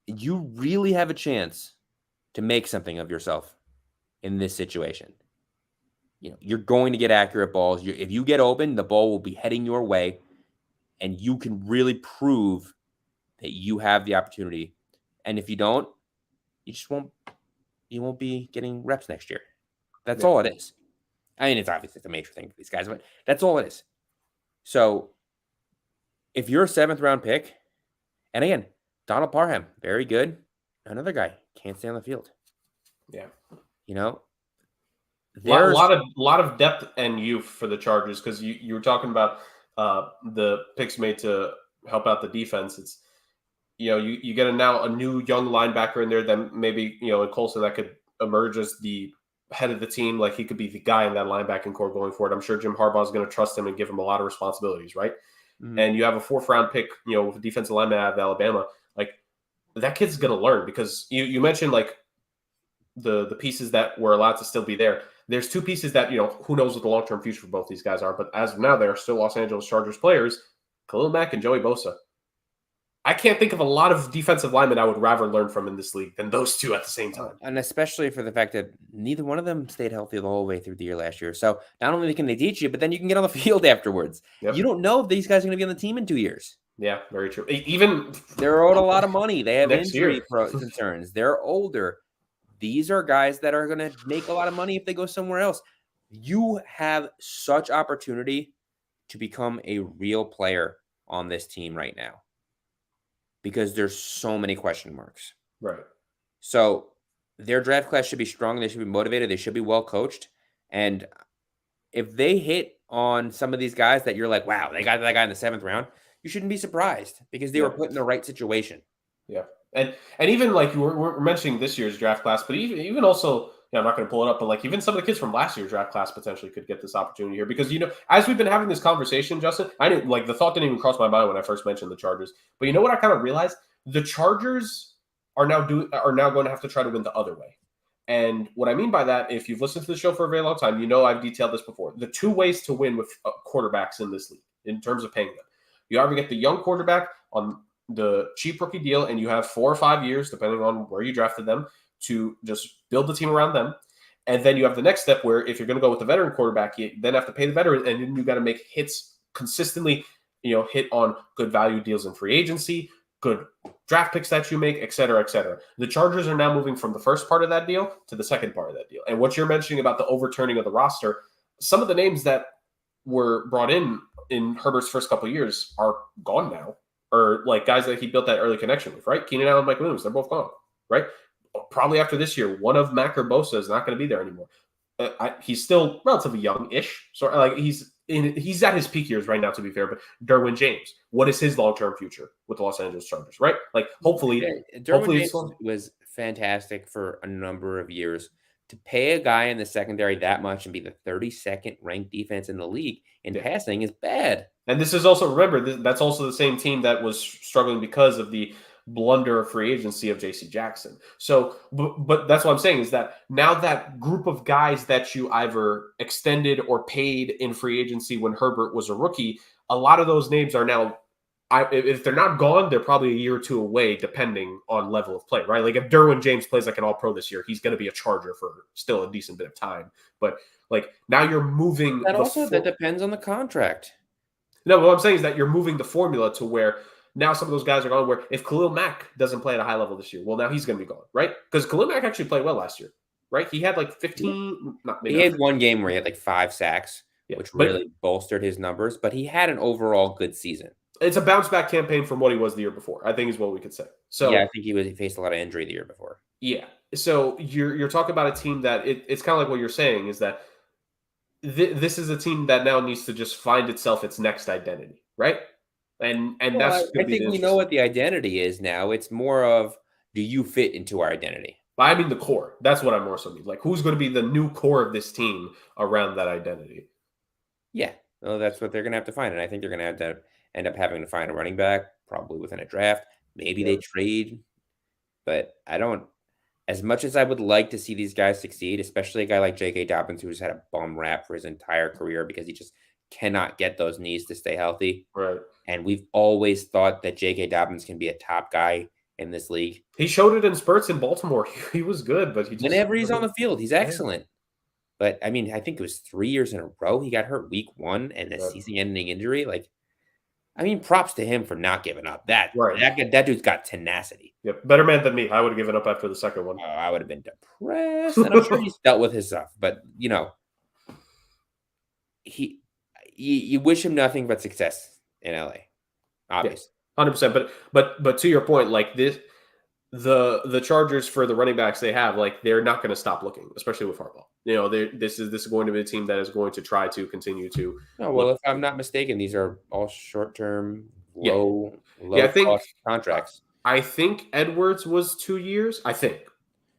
You really have a chance to make something of yourself in this situation. You're going to get accurate balls. If you get open, the ball will be heading your way, and you can really prove that you have the opportunity. And if you don't, you won't be getting reps next year. That's all it is. I mean, it's obviously a major thing for these guys, but that's all it is. So if you're a 7th round pick, and again, Donald Parham, very good. Another guy can't stay on the field. Yeah. There's a lot of depth and youth for the Chargers, because you were talking about the picks made to help out the defense. It's you get a new young linebacker in there that maybe in Colson that could emerge as the head of the team. Like, he could be the guy in that linebacking core going forward. I'm sure Jim Harbaugh is going to trust him and give him a lot of responsibilities, right? And you have a 4th round pick, with a defensive lineman out of Alabama. Like, that kid's going to learn, because you mentioned like the pieces that were allowed to still be there. There's 2 pieces that, who knows what the long-term future for both these guys are. But as of now, they are still Los Angeles Chargers players, Khalil Mack and Joey Bosa. I can't think of a lot of defensive linemen I would rather learn from in this league than those 2 at the same time. And especially for the fact that neither one of them stayed healthy the whole way through the year last year. So not only can they teach you, but then you can get on the field afterwards. Yep. You don't know if these guys are going to be on the team in 2 years. Yeah, very true. Even they're owed a lot of money. They have injury concerns. They're older. These are guys that are going to make a lot of money if they go somewhere else. You have such opportunity to become a real player on this team right now, because there's so many question marks. Right. So their draft class should be strong. They should be motivated. They should be well coached. And if they hit on some of these guys that you're like, wow, they got that guy in the 7th round, you shouldn't be surprised, because they were put in the right situation. Yeah. And even like we're mentioning this year's draft class, but even also, I'm not going to pull it up, but like even some of the kids from last year's draft class potentially could get this opportunity here, because, as we've been having this conversation, Justin, I didn't the thought didn't even cross my mind when I first mentioned the Chargers. But you know what I kind of realized? The Chargers are now going to have to try to win the other way. And what I mean by that, if you've listened to the show for a very long time, I've detailed this before. The 2 ways to win with quarterbacks in this league in terms of paying them. You either get the young quarterback on the cheap rookie deal, and you have 4 or 5 years, depending on where you drafted them, to just build the team around them. And then you have the next step where, if you're going to go with the veteran quarterback, you then have to pay the veteran, and then you got to make hits consistently, hit on good value deals in free agency, good draft picks that you make, et cetera, et cetera. The Chargers are now moving from the first part of that deal to the second part of that deal. And what you're mentioning about the overturning of the roster, some of the names that were brought in Herbert's first couple of years are gone now, or like guys that he built that early connection with, right? Keenan Allen, Mike Williams, they're both gone, right? Probably after this year, one of Mack or Bosa is not going to be there anymore. He's still relatively young-ish, so like he's at his peak years right now, to be fair. But Derwin James, what is his long-term future with the Los Angeles Chargers, right? Like, hopefully James was fantastic for a number of years. To pay a guy in the secondary that much and be the 32nd ranked defense in the league in passing is bad. And this is also, remember, that's also the same team that was struggling because of the blunder of free agency of J.C. Jackson. So, but that's what I'm saying, is that now that group of guys that you either extended or paid in free agency when Herbert was a rookie, a lot of those names are now, if they're not gone, they're probably a year or 2 away, depending on level of play, right? Like, if Derwin James plays like an all-pro this year, he's going to be a Charger for still a decent bit of time. But like, now you're moving. That depends on the contract. No, what I'm saying is that you're moving the formula to where now some of those guys are gone, where if Khalil Mack doesn't play at a high level this year, well, now he's going to be gone, right? Because Khalil Mack actually played well last year, right? He had like 15. He had one game where he had like 5 sacks, which really bolstered his numbers, but he had an overall good season. It's a bounce back campaign from what he was the year before, I think is what we could say. So yeah, I think he faced a lot of injury the year before. yeah. So you're talking about a team that it's kind of like what you're saying is that this is a team that now needs to just find itself its next identity, right? And Well, that's I going to be the think we know interesting. what the identity is now. It's more of, do you fit into our identity? But I mean the core. That's what I more so mean. Like who's going to be the new core of this team around that identity? Yeah, well, that's what they're going to have to find, and I think they're going to have to end up having to find a running back, probably within a draft. Maybe Yeah. they trade, but I don't. As much as I would like to see these guys succeed, especially a guy like J.K. Dobbins, who's had a bum rap for his entire career because he just cannot get those knees to stay healthy. Right. And we've always thought that J.K. Dobbins can be a top guy in this league. He showed it in spurts in Baltimore. He was good, but he just Whenever he's on the field, he's excellent. But I mean, I think it was 3 years in a row he got hurt week 1 and a Right. season-ending injury. Like, I mean, props to him for not giving up. That Right. that dude's got tenacity. Yep. Better man than me. I would have given up after the second one. Oh, I would have been depressed, and I'm sure he's dealt with his stuff. But you know, you wish him nothing but success in LA. Obviously. 100%. But to your point, like this, the Chargers for the running backs they have, like they're not going to stop looking, especially with Harbaugh. You know, this is going to be a team that is going to try to continue to. No, well, if I'm not mistaken, these are all short-term, low I think cost contracts. I think Edwards was 2 years. I think.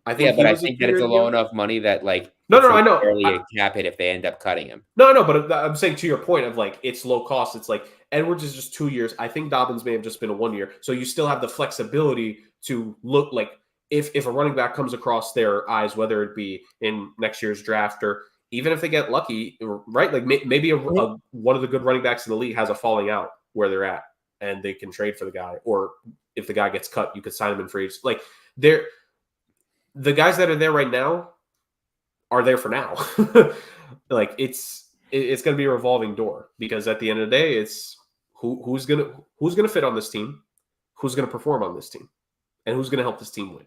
Yeah, but he I was think that it's a low enough money that like No, it's I know. barely a cap hit if they end up cutting him. No, but I'm saying to your point of like it's low cost. It's like Edwards is just 2 years. I think Dobbins may have just been a 1 year. So you still have the flexibility to look like if a running back comes across their eyes, whether it be in next year's draft or even if they get lucky, right? Like maybe one of the good running backs in the league has a falling out where they're at, and they can trade for the guy. Or if the guy gets cut, you could sign him in free. Like the guys that are there right now are there for now. Like it's going to be a revolving door because at the end of the day, it's who's gonna fit on this team, who's gonna perform on this team, and who's gonna help this team win.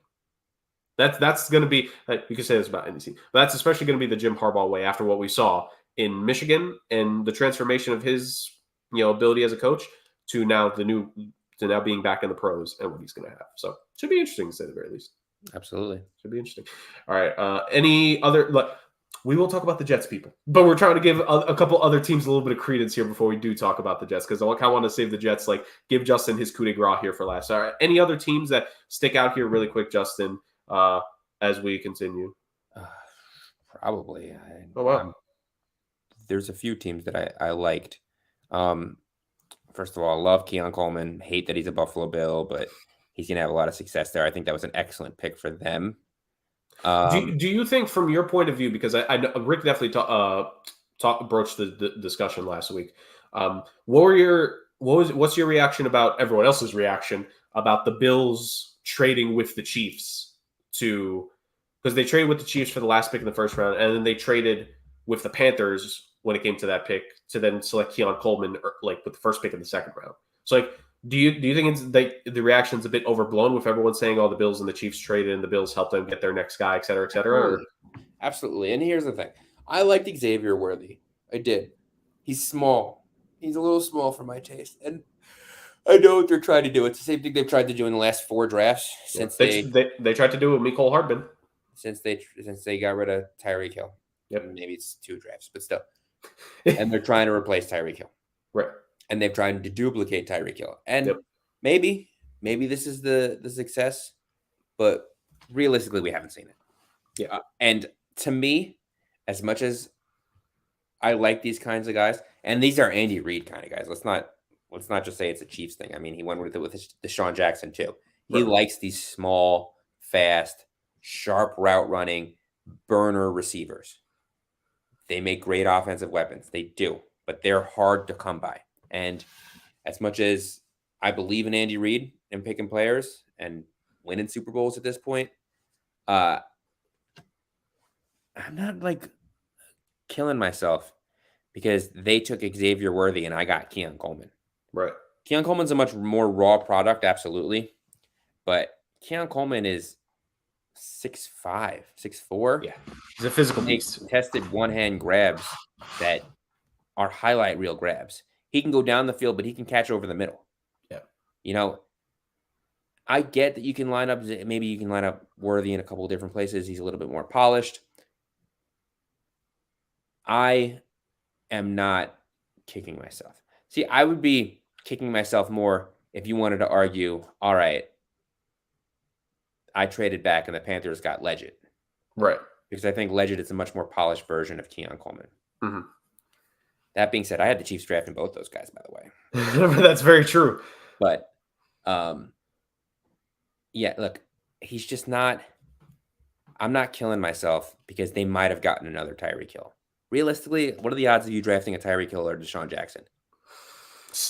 That's going to be, you could say this about any team, but that's especially going to be the Jim Harbaugh way after what we saw in Michigan and the transformation of his ability as a coach to now being back in the pros and what he's going to have. So should be interesting to say the very least. Absolutely. Should be interesting. All right. Any other, we will talk about the Jets, people, but we're trying to give a couple other teams a little bit of credence here before we do talk about the Jets, because I kind of want to save the Jets, like give Justin his coup de grace here for last. All right. Any other teams that stick out here really quick, Justin, as we continue? Probably. Oh, wow. There's a few teams that I liked. First of all, I love Keon Coleman. Hate that he's a Buffalo Bill, but he's going to have a lot of success there. I think that was an excellent pick for them. Do you think, from your point of view, because I know Rick definitely broached the discussion last week. What's your reaction about everyone else's reaction about the Bills trading with the Chiefs because they traded with the Chiefs for the last pick in the first round, and then they traded with the Panthers when it came to that pick to then select Keon Coleman with the first pick in the second round. So do you think it's the reaction's a bit overblown with everyone saying, oh, the Bills and the Chiefs traded and the Bills helped them get their next guy, et cetera, et cetera? Absolutely. And here's the thing. I liked Xavier Worthy. I did. He's small. He's a little small for my taste. And I know what they're trying to do. It's the same thing they've tried to do in the last 4 drafts since they tried to do it with Mecole Hardman. Since they got rid of Tyreek Hill. Yep. Maybe it's 2 drafts, but still. And they're trying to replace Tyreek Hill. Right. And they've tried to duplicate Tyreek Hill. And maybe this is the success, but realistically, we haven't seen it. Yeah. And to me, as much as I like these kinds of guys, and these are Andy Reid kind of guys. Let's not just say it's a Chiefs thing. I mean, he went with it with Deshaun Jackson too. He likes these small, fast, sharp route running burner receivers. They make great offensive weapons. They do, but they're hard to come by. And as much as I believe in Andy Reid and picking players and winning Super Bowls at this point, I'm not killing myself because they took Xavier Worthy and I got Keon Coleman. Right. Keon Coleman's a much more raw product, absolutely. But Keon Coleman is 6'5", 6'4". Yeah. He's a physical beast. Tested one-hand grabs that are highlight reel grabs. He can go down the field, but he can catch over the middle. You know, I get that you can line up, maybe you can line up Worthy in a couple of different places. He's a little bit more polished. I am not kicking myself. See, I would be kicking myself more if you wanted to argue, all right, I traded back and the Panthers got Legit. Right. Because I think Legit is a much more polished version of Keon Coleman. Mm-hmm. That being said, I had the Chiefs drafting both those guys, by the way. That's very true. But, yeah, look, he's just not. I'm not killing myself because they might have gotten another Tyreek Hill. Realistically, what are the odds of you drafting a Tyreek Hill or Deshaun Jackson?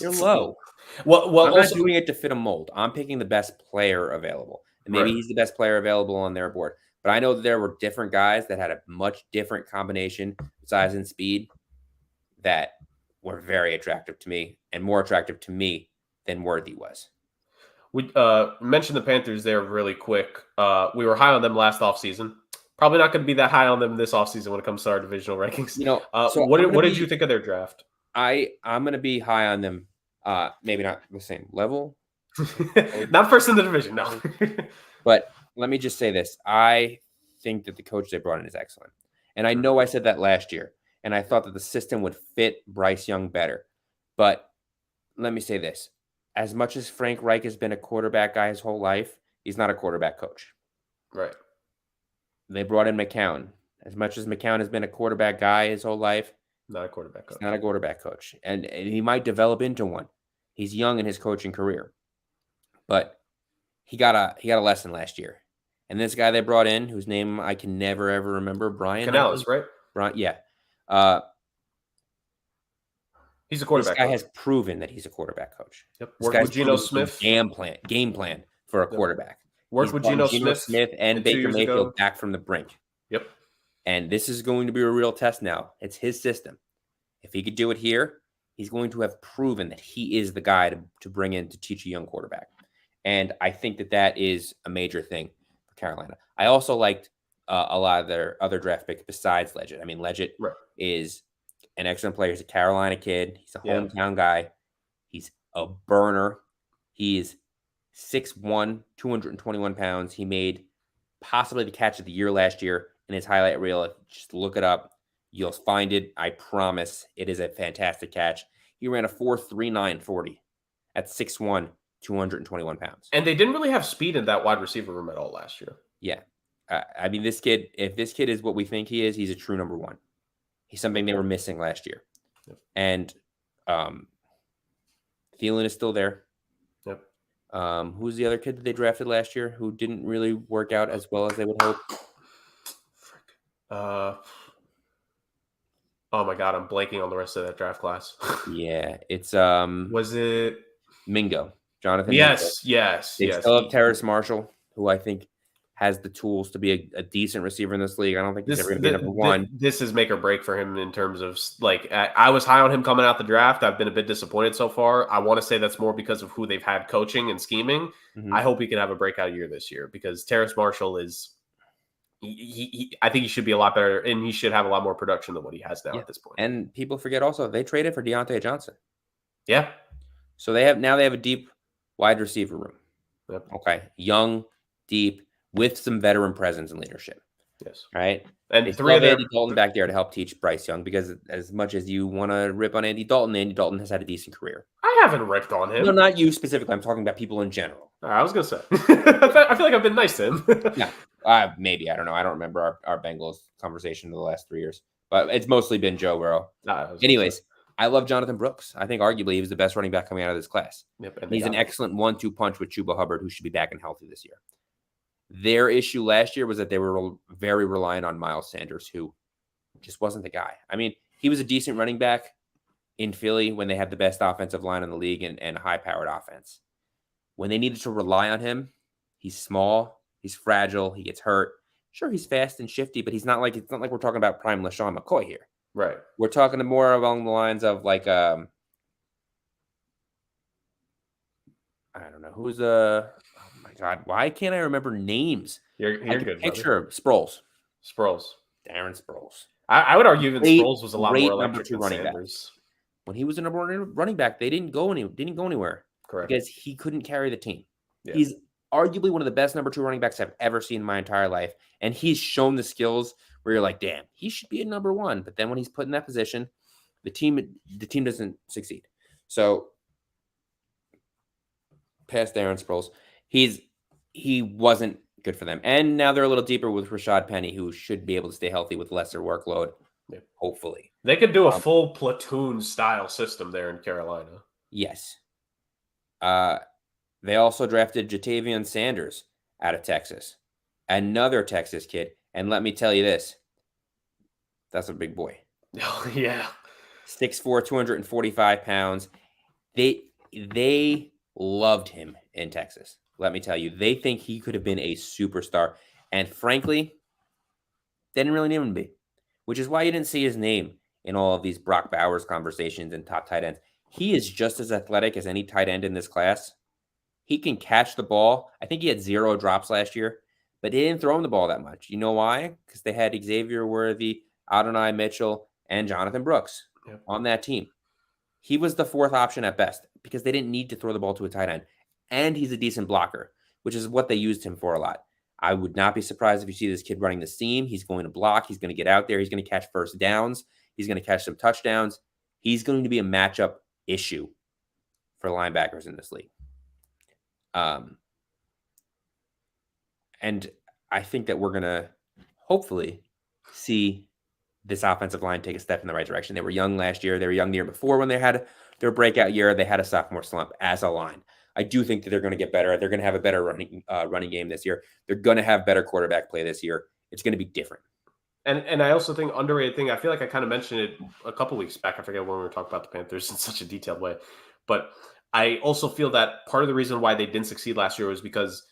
You're low. Well, I'm also not doing it to fit a mold. I'm picking the best player available. And maybe right. he's the best player available on their board. But I know that there were different guys that had a much different combination, size and speed, that were very attractive to me and more attractive to me than Worthy was. We mentioned the Panthers there really quick. We were high on them last offseason. Probably not going to be that high on them this offseason when it comes to our divisional rankings. You know, so what did you think of their draft? I'm going to be high on them. Maybe not the same level. Not first in the division, no. But let me just say this. I think that the coach they brought in is excellent. And I know I said that last year. And I thought that the system would fit Bryce Young better. But let me say this. As much as Frank Reich has been a quarterback guy his whole life, he's not a quarterback coach. Right. They brought in McCown. As much as McCown has been a quarterback guy his whole life, not a quarterback coach. He's not a quarterback coach. And he might develop into one. He's young in his coaching career. But he got a lesson last year. And this guy they brought in, whose name I can never, ever remember, Brian. Canales, right? Brian, yeah. He's a quarterback This guy coach. has proven that he's a quarterback coach. Yep. This Worked with Geno Smith. Game plan for a quarterback. Worked with Geno Smith and Baker Mayfield back from the brink. Yep. And this is going to be a real test now. It's his system. If he could do it here, he's going to have proven that he is the guy to bring in to teach a young quarterback. And I think that is a major thing for Carolina. I also liked a lot of their other draft picks besides Legit. I mean, Legit is an excellent player. He's a Carolina kid. He's a hometown guy. He's a burner. He's 6'1", 221 pounds. He made possibly the catch of the year last year in his highlight reel. Just look it up. You'll find it. I promise. It is a fantastic catch. He ran a 4.39 40 at 6'1", 221 pounds. And they didn't really have speed in that wide receiver room at all last year. Yeah. I mean, this kid, if this kid is what we think he is, he's a true number one. He's something they were missing last year. Yep. And Thielen is still there. Yep. Who's the other kid that they drafted last year who didn't really work out as well as they would hope? Oh my God, I'm blanking on the rest of that draft class. Yeah, it's was it Mingo? Jonathan. Yes, Mingo. yes. They still have Terrace Marshall, who I think has the tools to be a decent receiver in this league. I don't think he's ever going to be number one. This is make or break for him in terms of, like, I was high on him coming out the draft. I've been a bit disappointed so far. I want to say that's more because of who they've had coaching and scheming. Mm-hmm. I hope he can have a breakout year this year because Terrace Marshall is I think he should be a lot better, and he should have a lot more production than what he has now at this point. And people forget also they traded for Deontay Johnson. Yeah. So they have a deep wide receiver room. Yep. Okay. Young, deep, with some veteran presence and leadership. Yes. Right. And they three of Andy Dalton back there to help teach Bryce Young, because as much as you want to rip on Andy Dalton has had a decent career. I haven't ripped on him. No, not you specifically. I'm talking about people in general. I was going to say. I feel like I've been nice to him. Yeah. Maybe. I don't know. I don't remember our Bengals conversation in the last 3 years. But it's mostly been Joe Burrow. Anyways, I love Jonathan Brooks. I think arguably he was the best running back coming out of this class. Yep, he's an excellent 1-2 punch with Chuba Hubbard, who should be back and healthy this year. Their issue last year was that they were very reliant on Miles Sanders, who just wasn't the guy. I mean, he was a decent running back in Philly when they had the best offensive line in the league and a high-powered offense. When they needed to rely on him, he's small, he's fragile, he gets hurt. Sure, he's fast and shifty, but it's not like we're talking about prime LaShawn McCoy here. Right. We're talking more along the lines of like I don't know who's oh my God, why can't I remember names? You're good. Picture Sproles. Darren Sproles. I would argue that Sproles was a lot more electric than running Sanders. Back. When he was a number one running back, they didn't go anywhere. Correct. because he couldn't carry the team. Yeah. He's arguably one of the best number 2 running backs I've ever seen in my entire life. And he's shown the skills where you're like, damn, he should be a number 1. But then when he's put in that position, the team doesn't succeed. So past Darren Sproles, he wasn't good for them. And now they're a little deeper with Rashad Penny, who should be able to stay healthy with lesser workload. Yeah. Hopefully. They could do a full platoon style system there in Carolina. Yes. They also drafted Jatavian Sanders out of Texas, another Texas kid. And let me tell you this, that's a big boy. Oh, yeah. 6'4", 245 pounds. They loved him in Texas. Let me tell you, they think he could have been a superstar. And frankly, they didn't really need him to be, which is why you didn't see his name in all of these Brock Bowers conversations and top tight ends. He is just as athletic as any tight end in this class. He can catch the ball. I think he had 0 drops last year, but they didn't throw him the ball that much. You know why? Because they had Xavier Worthy, Adonai Mitchell, and Jonathan Brooks on that team. He was the 4th option at best because they didn't need to throw the ball to a tight end. And he's a decent blocker, which is what they used him for a lot. I would not be surprised if you see this kid running the seam. He's going to block. He's going to get out there. He's going to catch first downs. He's going to catch some touchdowns. He's going to be a matchup issue for linebackers in this league. And I think that we're going to hopefully see this offensive line take a step in the right direction. They were young last year. They were young the year before when they had their breakout year. They had a sophomore slump as a line. I do think that they're going to get better. They're going to have a better running game this year. They're going to have better quarterback play this year. It's going to be different. And I also think underrated thing, I feel like I kind of mentioned it a couple weeks back. I forget when we were talking about the Panthers in such a detailed way. But I also feel that part of the reason why they didn't succeed last year was because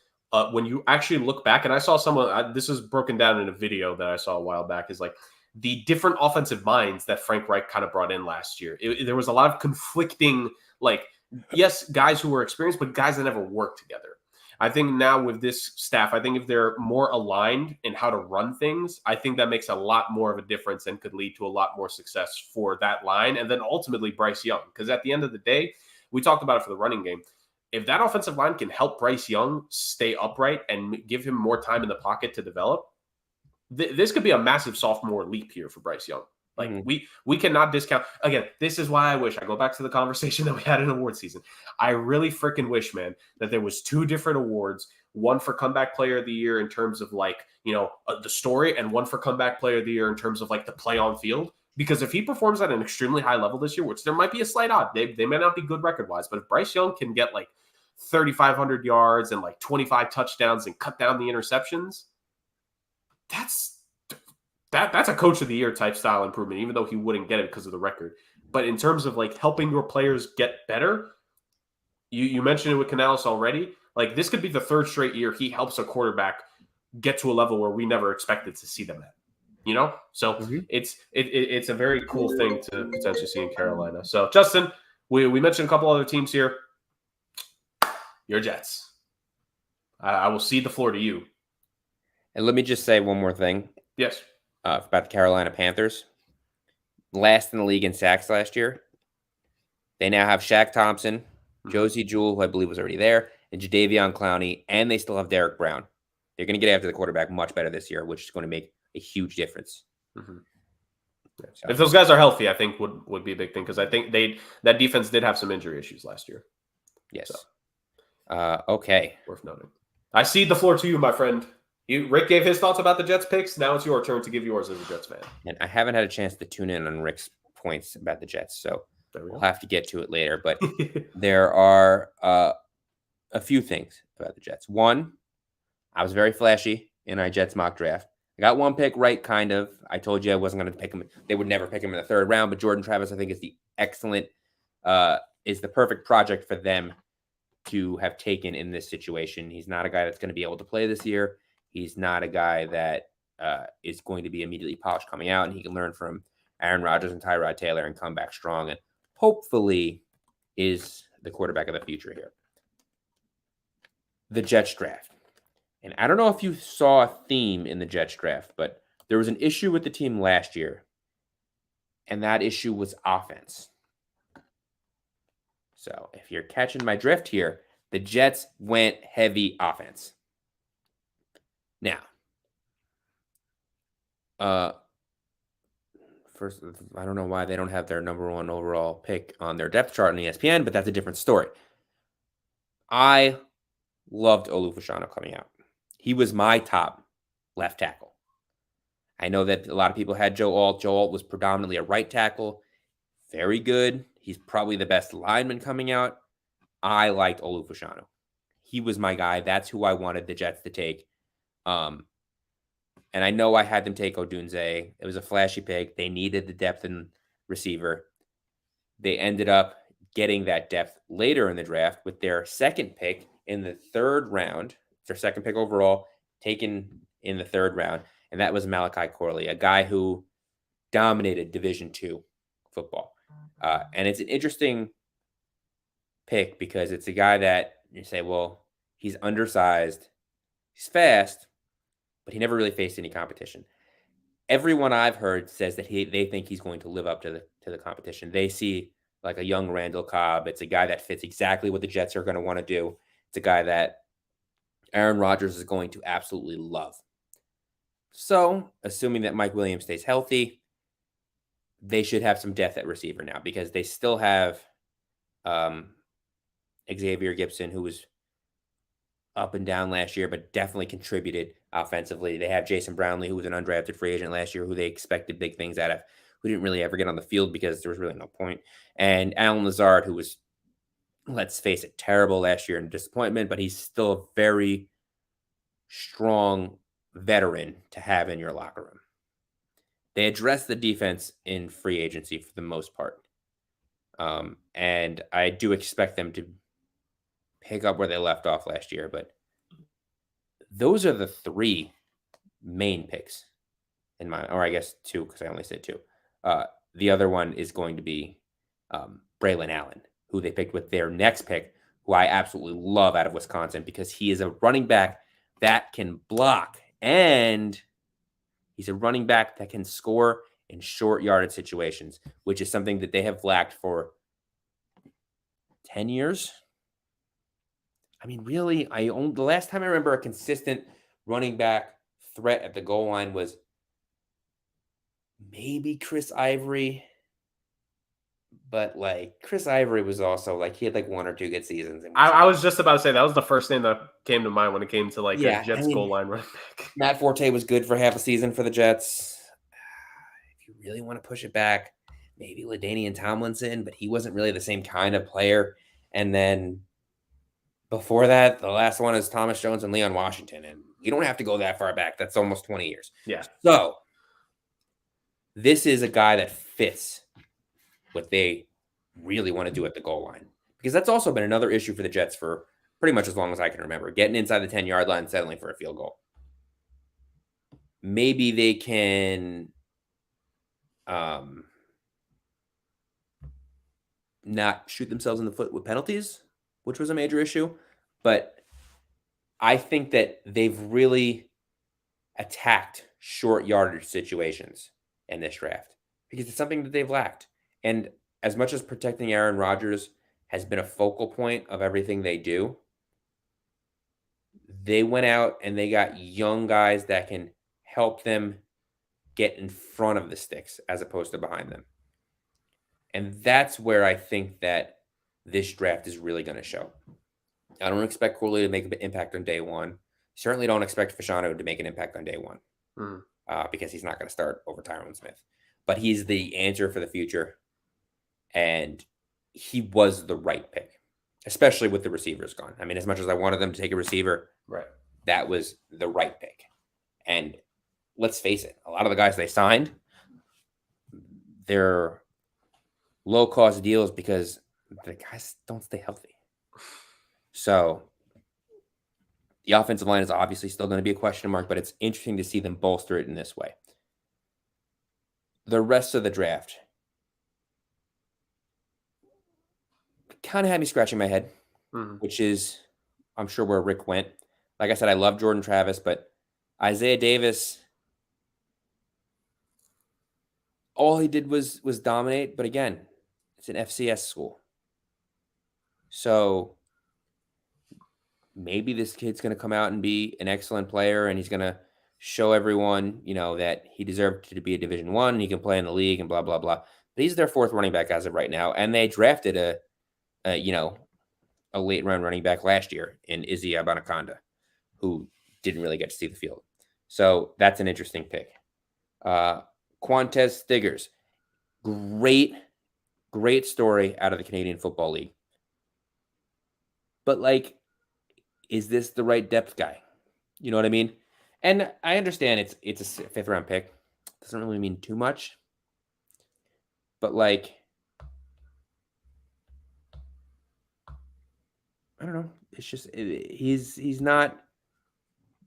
when you actually look back, and I saw someone, this was broken down in a video that I saw a while back, is like the different offensive minds that Frank Reich kind of brought in last year. There was a lot of conflicting, like, yes, guys who were experienced, but guys that never worked together. I think now with this staff, I think if they're more aligned in how to run things, I think that makes a lot more of a difference and could lead to a lot more success for that line. And then ultimately Bryce Young, because at the end of the day, we talked about it for the running game. If that offensive line can help Bryce Young stay upright and give him more time in the pocket to develop, this could be a massive sophomore leap here for Bryce Young. Like we cannot discount. Again, this is why I go back to the conversation that we had in award season. I really freaking wish, man, that there was 2 different awards, one for comeback player of the year in terms of like, the story, and one for comeback player of the year in terms of like the play on field. Because if he performs at an extremely high level this year, which there might be a slight odd, they may not be good record wise, but if Bryce Young can get like 3,500 yards and like 25 touchdowns and cut down the interceptions, that's a coach of the year type style improvement, even though he wouldn't get it because of the record. But in terms of like helping your players get better, you mentioned it with Canales already. Like this could be the 3rd straight year he helps a quarterback get to a level where we never expected to see them at. So it's a very cool thing to potentially see in Carolina. So Justin, we mentioned a couple other teams here. Your Jets. I will cede the floor to you. And let me just say one more thing. Yes. About the Carolina Panthers. Last in the league in sacks last year. They now have Shaq Thompson, Josie Jewell, who I believe was already there, and Jadeveon Clowney, and they still have Derek Brown. They're going to get after the quarterback much better this year, which is going to make a huge difference. Yeah. So, if those guys are healthy, I think would be a big thing, because I think that defense did have some injury issues last year. Yes. So. Okay. Worth noting. I cede the floor to you, my friend. Rick gave his thoughts about the Jets picks. Now it's your turn to give yours as a Jets fan. And I haven't had a chance to tune in on Rick's points about the Jets, so we'll have to get to it later. But there are a few things about the Jets. One, I was very flashy in our Jets mock draft. I got one pick right, kind of. I told you I wasn't going to pick him. They would never pick him in the 3rd round, but Jordan Travis, I think, is the perfect project for them to have taken in this situation. He's not a guy that's going to be able to play this year. He's not a guy that is going to be immediately polished coming out, and he can learn from Aaron Rodgers and Tyrod Taylor and come back strong, and hopefully is the quarterback of the future here. The Jets draft. And I don't know if you saw a theme in the Jets draft, but there was an issue with the team last year, and that issue was offense. So if you're catching my drift here, the Jets went heavy offense. Now, first, I don't know why they don't have their number 1 overall pick on their depth chart on ESPN, but that's a different story. I loved Olufashano coming out. He was my top left tackle. I know that a lot of people had Joe Alt. Joe Alt was predominantly a right tackle. Very good. He's probably the best lineman coming out. I liked Olufashano. He was my guy. That's who I wanted the Jets to take. And I know I had them take Odunze. It was a flashy pick. They needed the depth in receiver. They ended up getting that depth later in the draft with their second pick in the 3rd round. Their second pick overall, taken in the 3rd round. And that was Malachi Corley, a guy who dominated Division II football. And it's an interesting pick because it's a guy that you say, well, he's undersized, he's fast, but he never really faced any competition. Everyone I've heard says that they think he's going to live up to the competition. They see like a young Randall Cobb. It's a guy that fits exactly what the Jets are going to want to do. It's a guy that Aaron Rodgers is going to absolutely love. So, assuming that Mike Williams stays healthy, they should have some depth at receiver now because they still have Xavier Gibson, who was up and down last year, but definitely contributed offensively. They have Jason Brownlee, who was an undrafted free agent last year, who they expected big things out of, who didn't really ever get on the field because there was really no point. And Alan Lazard, who was, let's face it, terrible last year and disappointment, but he's still a very strong veteran to have in your locker room. They addressed the defense in free agency for the most part. And I do expect them to pick up where they left off last year, but those are the 3 main picks in my, or I guess 2, because I only said 2. The other one is going to be Braylon Allen, who they picked with their next pick, who I absolutely love out of Wisconsin because he is a running back that can block and he's a running back that can score in short yardage situations, which is something that they have lacked for 10 years. I mean, really, the last time I remember a consistent running back threat at the goal line was maybe Chris Ivory. But like Chris Ivory was also like he had like 1 or 2 good seasons. I was just about to say that was the first name that came to mind when it came to like a Jets goal line running back. Matt Forte was good for half a season for the Jets. If you really want to push it back, maybe LaDainian Tomlinson, but he wasn't really the same kind of player. And then before that, the last one is Thomas Jones and Leon Washington. And you don't have to go that far back. That's almost 20 years. Yeah. So this is a guy that fits what they really want to do at the goal line. Because that's also been another issue for the Jets for pretty much as long as I can remember. Getting inside the 10-yard line, settling for a field goal. Maybe they can not shoot themselves in the foot with penalties, which was a major issue. But I think that they've really attacked short yardage situations in this draft because it's something that they've lacked. And as much as protecting Aaron Rodgers has been a focal point of everything they do, they went out and they got young guys that can help them get in front of the sticks as opposed to behind them. And that's where I think that this draft is really going to show. I don't expect Corley to make an impact on day one. Certainly don't expect Fashanu to make an impact on day one because he's not going to start over Tyron Smith. But he's the answer for the future. And he was the right pick, especially with the receivers gone. I mean, as much as I wanted them to take a receiver, right, that was the right pick. And let's face it, a lot of the guys they signed, they're low-cost deals because the guys don't stay healthy. So the offensive line is obviously still going to be a question mark, but it's interesting to see them bolster it in this way. The rest of the draft kind of had me scratching my head, which is, I'm sure, where Rick went. Like I said, I love Jordan Travis, but Isaiah Davis, all he did was dominate. But again, it's an FCS school. So maybe this kid's going to come out and be an excellent player, and he's going to show everyone, that he deserved to be a Division One. He can play in the league and blah blah blah. But he's their fourth running back as of right now, and they drafted a late round running back last year in Izzy Abanaconda, who didn't really get to see the field. So that's an interesting pick. Quantez Stiggers, great story out of the Canadian Football League. But is this the right depth guy? You know what I mean? And I understand it's a fifth round pick. Doesn't really mean too much. But I don't know. It's just he's not.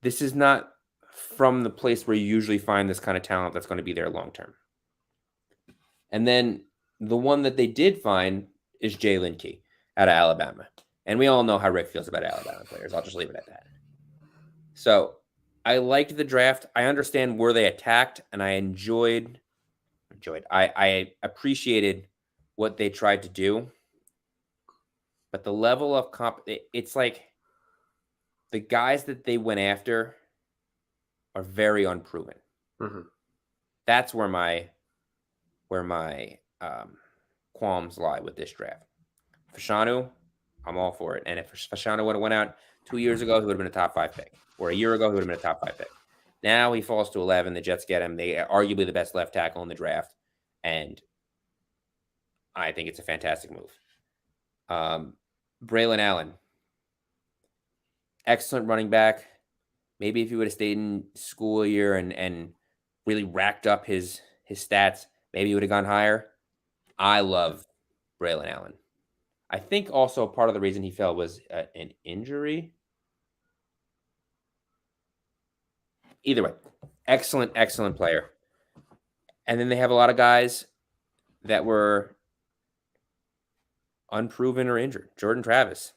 This is not from the place where you usually find this kind of talent that's going to be there long term. And then the one that they did find is Jalen Key out of Alabama. And we all know how Rick feels about Alabama players. I'll just leave it at that. So I liked the draft. I understand where they attacked, and I enjoyed. I appreciated what they tried to do. But the level of it's like the guys that they went after are very unproven. Mm-hmm. That's where my qualms lie with this draft. Fashanu, I'm all for it. And if Fashanu would have went out 2 years ago, he would have been a top 5 pick. Or a year ago, he would have been a top 5 pick. Now he falls to 11. The Jets get him. They are arguably the best left tackle in the draft. And I think it's a fantastic move. Braylon Allen, excellent running back. Maybe if he would have stayed in school a year and really racked up his stats, maybe he would have gone higher. I love Braylon Allen. I think also part of the reason he fell was an injury. Either way, excellent player. And then they have a lot of guys that were unproven or injured. Jordan Travis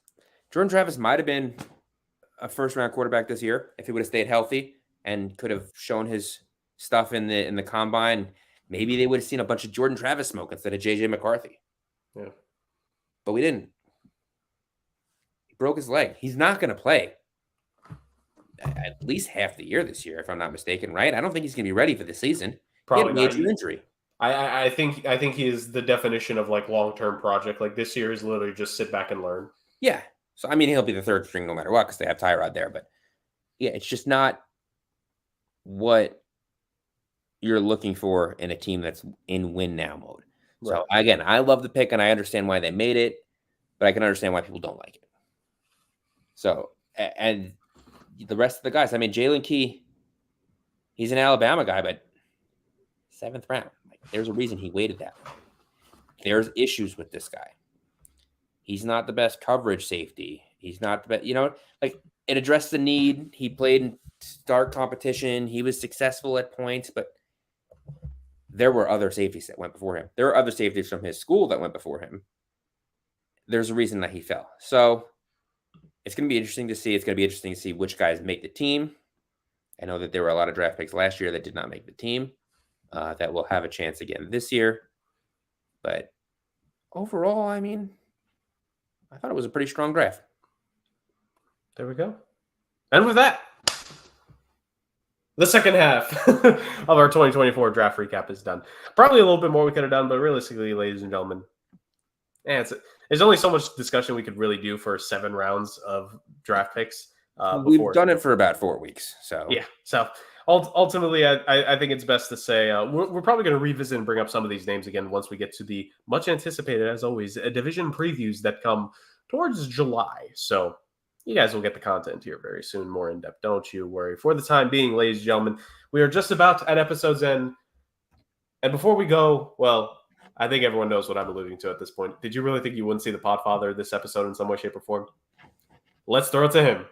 might have been a first-round quarterback this year if he would have stayed healthy and could have shown his stuff in the combine. Maybe they would have seen a bunch of Jordan Travis smoke instead of JJ McCarthy. Yeah. But we didn't. He broke his leg. He's not going to play at least half the year this year, if I'm not mistaken, right? I don't think he's going to be ready for the season. Probably he had a major injury. I think he is the definition of long-term project. This year is literally just sit back and learn. Yeah. So, he'll be the third string no matter what because they have Tyrod there. But, yeah, it's just not what you're looking for in a team that's in win-now mode. Right. So, again, I love the pick, and I understand why they made it, but I can understand why people don't like it. So, and the rest of the guys, Jalen Key, he's an Alabama guy, but 7th round. There's a reason he waited that long. There's issues with this guy. He's not the best coverage safety. He's not the best, it addressed the need. He played in stark competition. He was successful at points, but there were other safeties that went before him. There were other safeties from his school that went before him. There's a reason that he fell. So it's going to be interesting to see. It's going to be interesting to see which guys make the team. I know that there were a lot of draft picks last year that did not make the team that will have a chance again this year. But overall, I thought it was a pretty strong draft. There we go. And with that, the second half of our 2024 draft recap is done. Probably a little bit more we could have done, but realistically, ladies and gentlemen, there's only so much discussion we could really do for 7 rounds of draft picks. We've done it for about 4 weeks. So yeah. So ultimately, I think it's best to say we're probably going to revisit and bring up some of these names again once we get to the much anticipated, as always, division previews that come towards July. So you guys will get the content here very soon, more in depth. Don't you worry. For the time being, ladies and gentlemen, we are just about at episode's end. And before we go, well, I think everyone knows what I'm alluding to at this point. Did you really think you wouldn't see the Podfather this episode in some way, shape, or form? Let's throw it to him.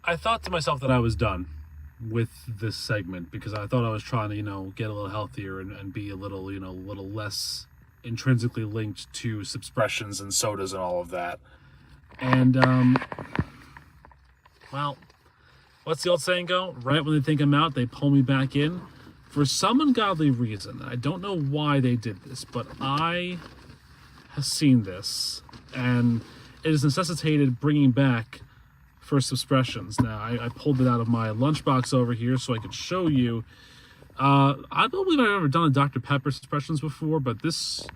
I thought to myself that I was done with this segment because I thought I was trying to, get a little healthier and be a little less intrinsically linked to subspressions and sodas and all of that. And, well, what's the old saying go? Right when they think I'm out, they pull me back in. for some ungodly reason, I don't know why they did this, but I have seen this, and it has necessitated bringing back first expressions. Now, I pulled it out of my lunchbox over here so I could show you. I don't believe I've ever done a Dr. Pepper expressions before, but this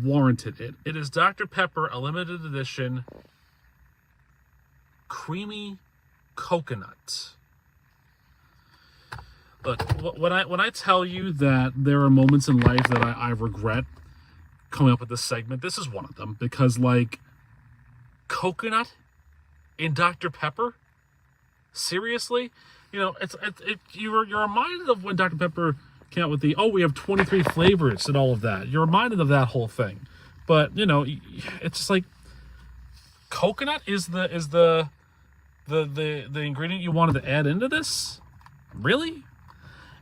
warranted it. It is Dr. Pepper, a limited edition, creamy coconut. Look, when I tell you that there are moments in life that I regret coming up with this segment, this is one of them, because like coconut in Dr. Pepper, seriously, you know, you're reminded of when Dr. Pepper came out with we have 23 flavors and all of that. You're reminded of that whole thing, but you know, it's just like coconut is the ingredient you wanted to add into this. Really?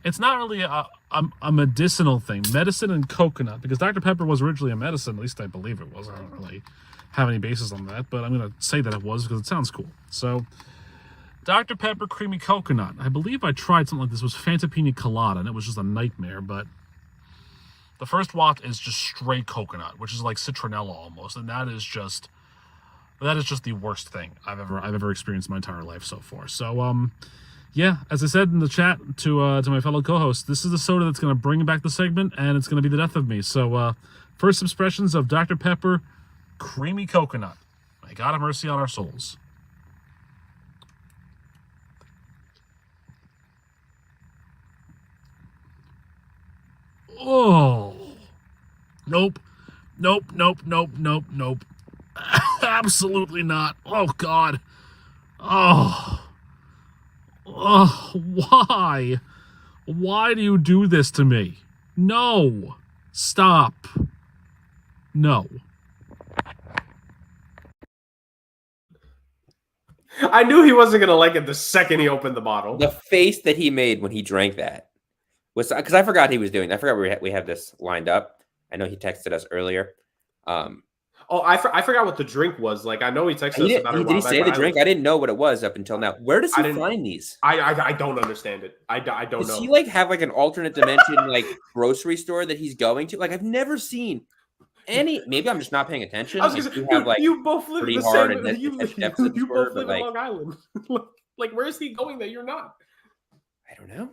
It's not really a medicinal thing. Medicine and coconut, because Dr. Pepper was originally a medicine. At least I believe it was. I don't really have any basis on that, but I'm going to say that it was because it sounds cool. So, Dr. Pepper Creamy Coconut. I believe I tried something like this. It was Fanta Pina Colada, and it was just a nightmare, but the first watt is just straight coconut, which is like citronella almost, and that is just the worst thing I've ever experienced in my entire life so far. So, yeah, as I said in the chat to my fellow co-hosts, this is the soda that's going to bring back the segment, and it's going to be the death of me. So, first expressions of Dr. Pepper Creamy Coconut. May God have mercy on our souls. Oh. Nope. Absolutely not. Oh, God. Oh. Oh, why? Why do you do this to me? No. Stop. No. I knew he wasn't going to like it the second he opened the bottle. The face that he made when he drank that was because I forgot he was doing. I forgot we have this lined up. I know he texted us earlier. I forgot what the drink was. Like, I know he texted us about it. Did he say the drink? I didn't know what it was up until now. Where does he find these? I don't understand it. I don't know. Does he like have like an alternate dimension like grocery store that he's going to? Like, I've never seen any. Maybe I'm just not paying attention. I was gonna say, you both live in the same. You both live in Long Island. Like, where is he going that you're not? I don't know.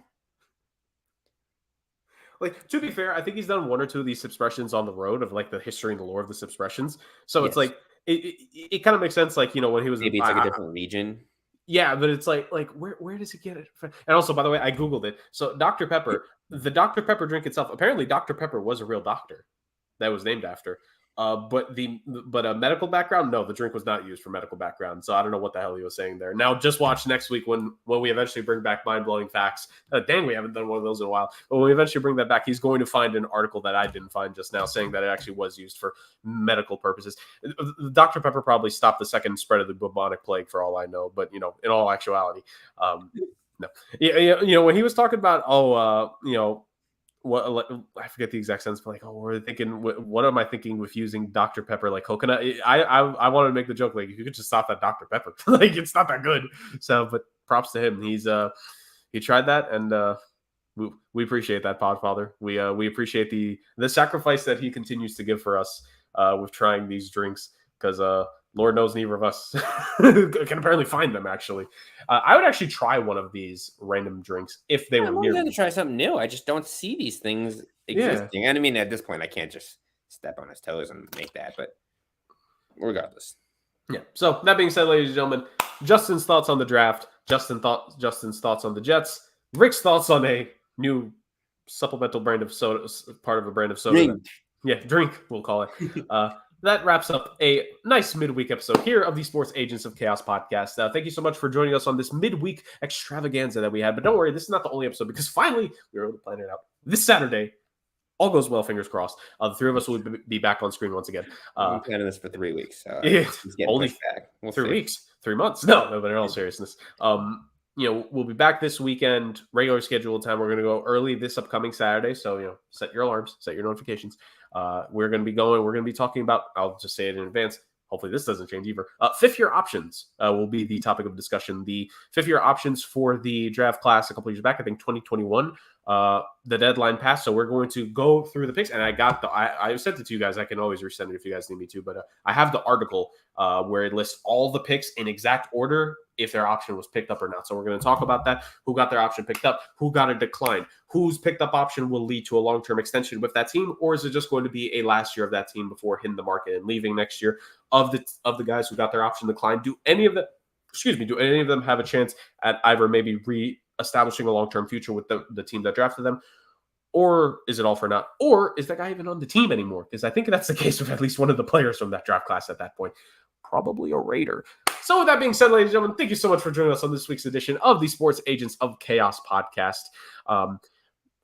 Like, to be fair, I think he's done one or two of these expressions on the road of like the history and the lore of the expressions. So yes. It's like it kind of makes sense. Like, you know, when he was maybe it's like a different region. Yeah, but it's like where does he get it from? And also, by the way, I googled it. So Dr. Pepper, the Dr. Pepper drink itself, apparently Dr. Pepper was a real doctor that was named after. But a medical background, no, the drink was not used for medical background. So I don't know what the hell he was saying there. Now just watch next week when we eventually bring back mind-blowing facts. Dang, we haven't done one of those in a while. But when we eventually bring that back, he's going to find an article that I didn't find just now saying that it actually was used for medical purposes. Dr. Pepper probably stopped the second spread of the bubonic plague for all I know. But, you know, in all actuality, no. Yeah, you know, when he was talking about, you know, what I forget the exact sense, but like, we're thinking, what am I thinking with using Dr. Pepper like coconut? I wanted to make the joke like, you could just stop that Dr. Pepper. Like, it's not that good. So, but props to him. He tried that, and we appreciate that, Podfather. We appreciate the sacrifice that he continues to give for us with trying these drinks, because Lord knows neither of us can apparently find them, actually. I would actually try one of these random drinks if they were near me. I'm going to try something new. I just don't see these things existing. Yeah. And I mean, at this point, I can't just step on his toes and make that, but regardless. Yeah. So that being said, ladies and gentlemen, Justin's thoughts on the draft, Justin's thoughts on the Jets, Rick's thoughts on a new supplemental brand of soda, part of a brand of soda. Drink, we'll call it. That wraps up a nice midweek episode here of the Sports Agents of Chaos podcast. Thank you so much for joining us on this midweek extravaganza that we had. But don't worry, this is not the only episode, because finally we were able to plan it out this Saturday. All goes well, fingers crossed. The three of us will be back on screen once again. We've been planning this for 3 weeks. So only back. We'll 3 weeks, 3 months. No, but in all seriousness. You know, we'll be back this weekend, regular scheduled time. We're going to go early this upcoming Saturday. So, you know, set your alarms, set your notifications. We're going to be talking about, I'll just say it in advance, hopefully this doesn't change either. Fifth-year options will be the topic of discussion. The fifth-year options for the draft class a couple years back, I think 2021, the deadline passed. So we're going to go through the picks. And I sent it to you guys. I can always resend it if you guys need me to. But I have the article where it lists all the picks in exact order if their option was picked up or not. So we're going to talk about that. Who got their option picked up? Who got a decline? Whose picked up option will lead to a long-term extension with that team? Or is it just going to be a last year of that team before hitting the market and leaving next year? Of the guys who got their option declined, do any of them have a chance at either maybe re-establishing a long-term future with the team that drafted them? Or is it all for naught? Or is that guy even on the team anymore? Because I think that's the case with at least one of the players from that draft class at that point. Probably a Raider. So with that being said, ladies and gentlemen, thank you so much for joining us on this week's edition of the Sports Agents of Chaos podcast.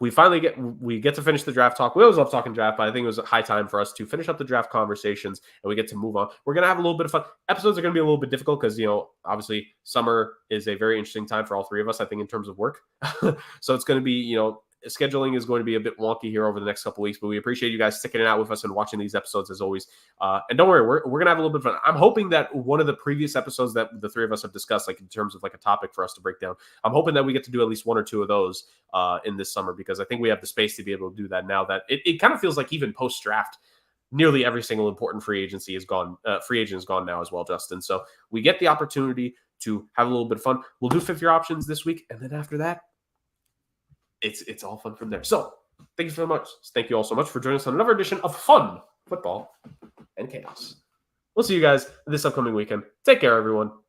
We get to finish the draft talk. We always love talking draft, but I think it was a high time for us to finish up the draft conversations and we get to move on. We're going to have a little bit of fun. Episodes are going to be a little bit difficult because, obviously summer is a very interesting time for all three of us, I think, in terms of work. So it's going to be, scheduling is going to be a bit wonky here over the next couple of weeks, but we appreciate you guys sticking it out with us and watching these episodes as always. And don't worry, we're going to have a little bit of fun. I'm hoping that one of the previous episodes that the three of us have discussed, like in terms of like a topic for us to break down, I'm hoping that we get to do at least one or two of those in this summer, because I think we have the space to be able to do that now that it kind of feels like even post-draft, nearly every single important free agent is gone now as well, Justin. So we get the opportunity to have a little bit of fun. We'll do fifth-year options this week, and then after that, it's all fun from there. So thank you so much. Thank you all so much for joining us on another edition of Fun Football and Chaos. We'll see you guys this upcoming weekend. Take care, everyone.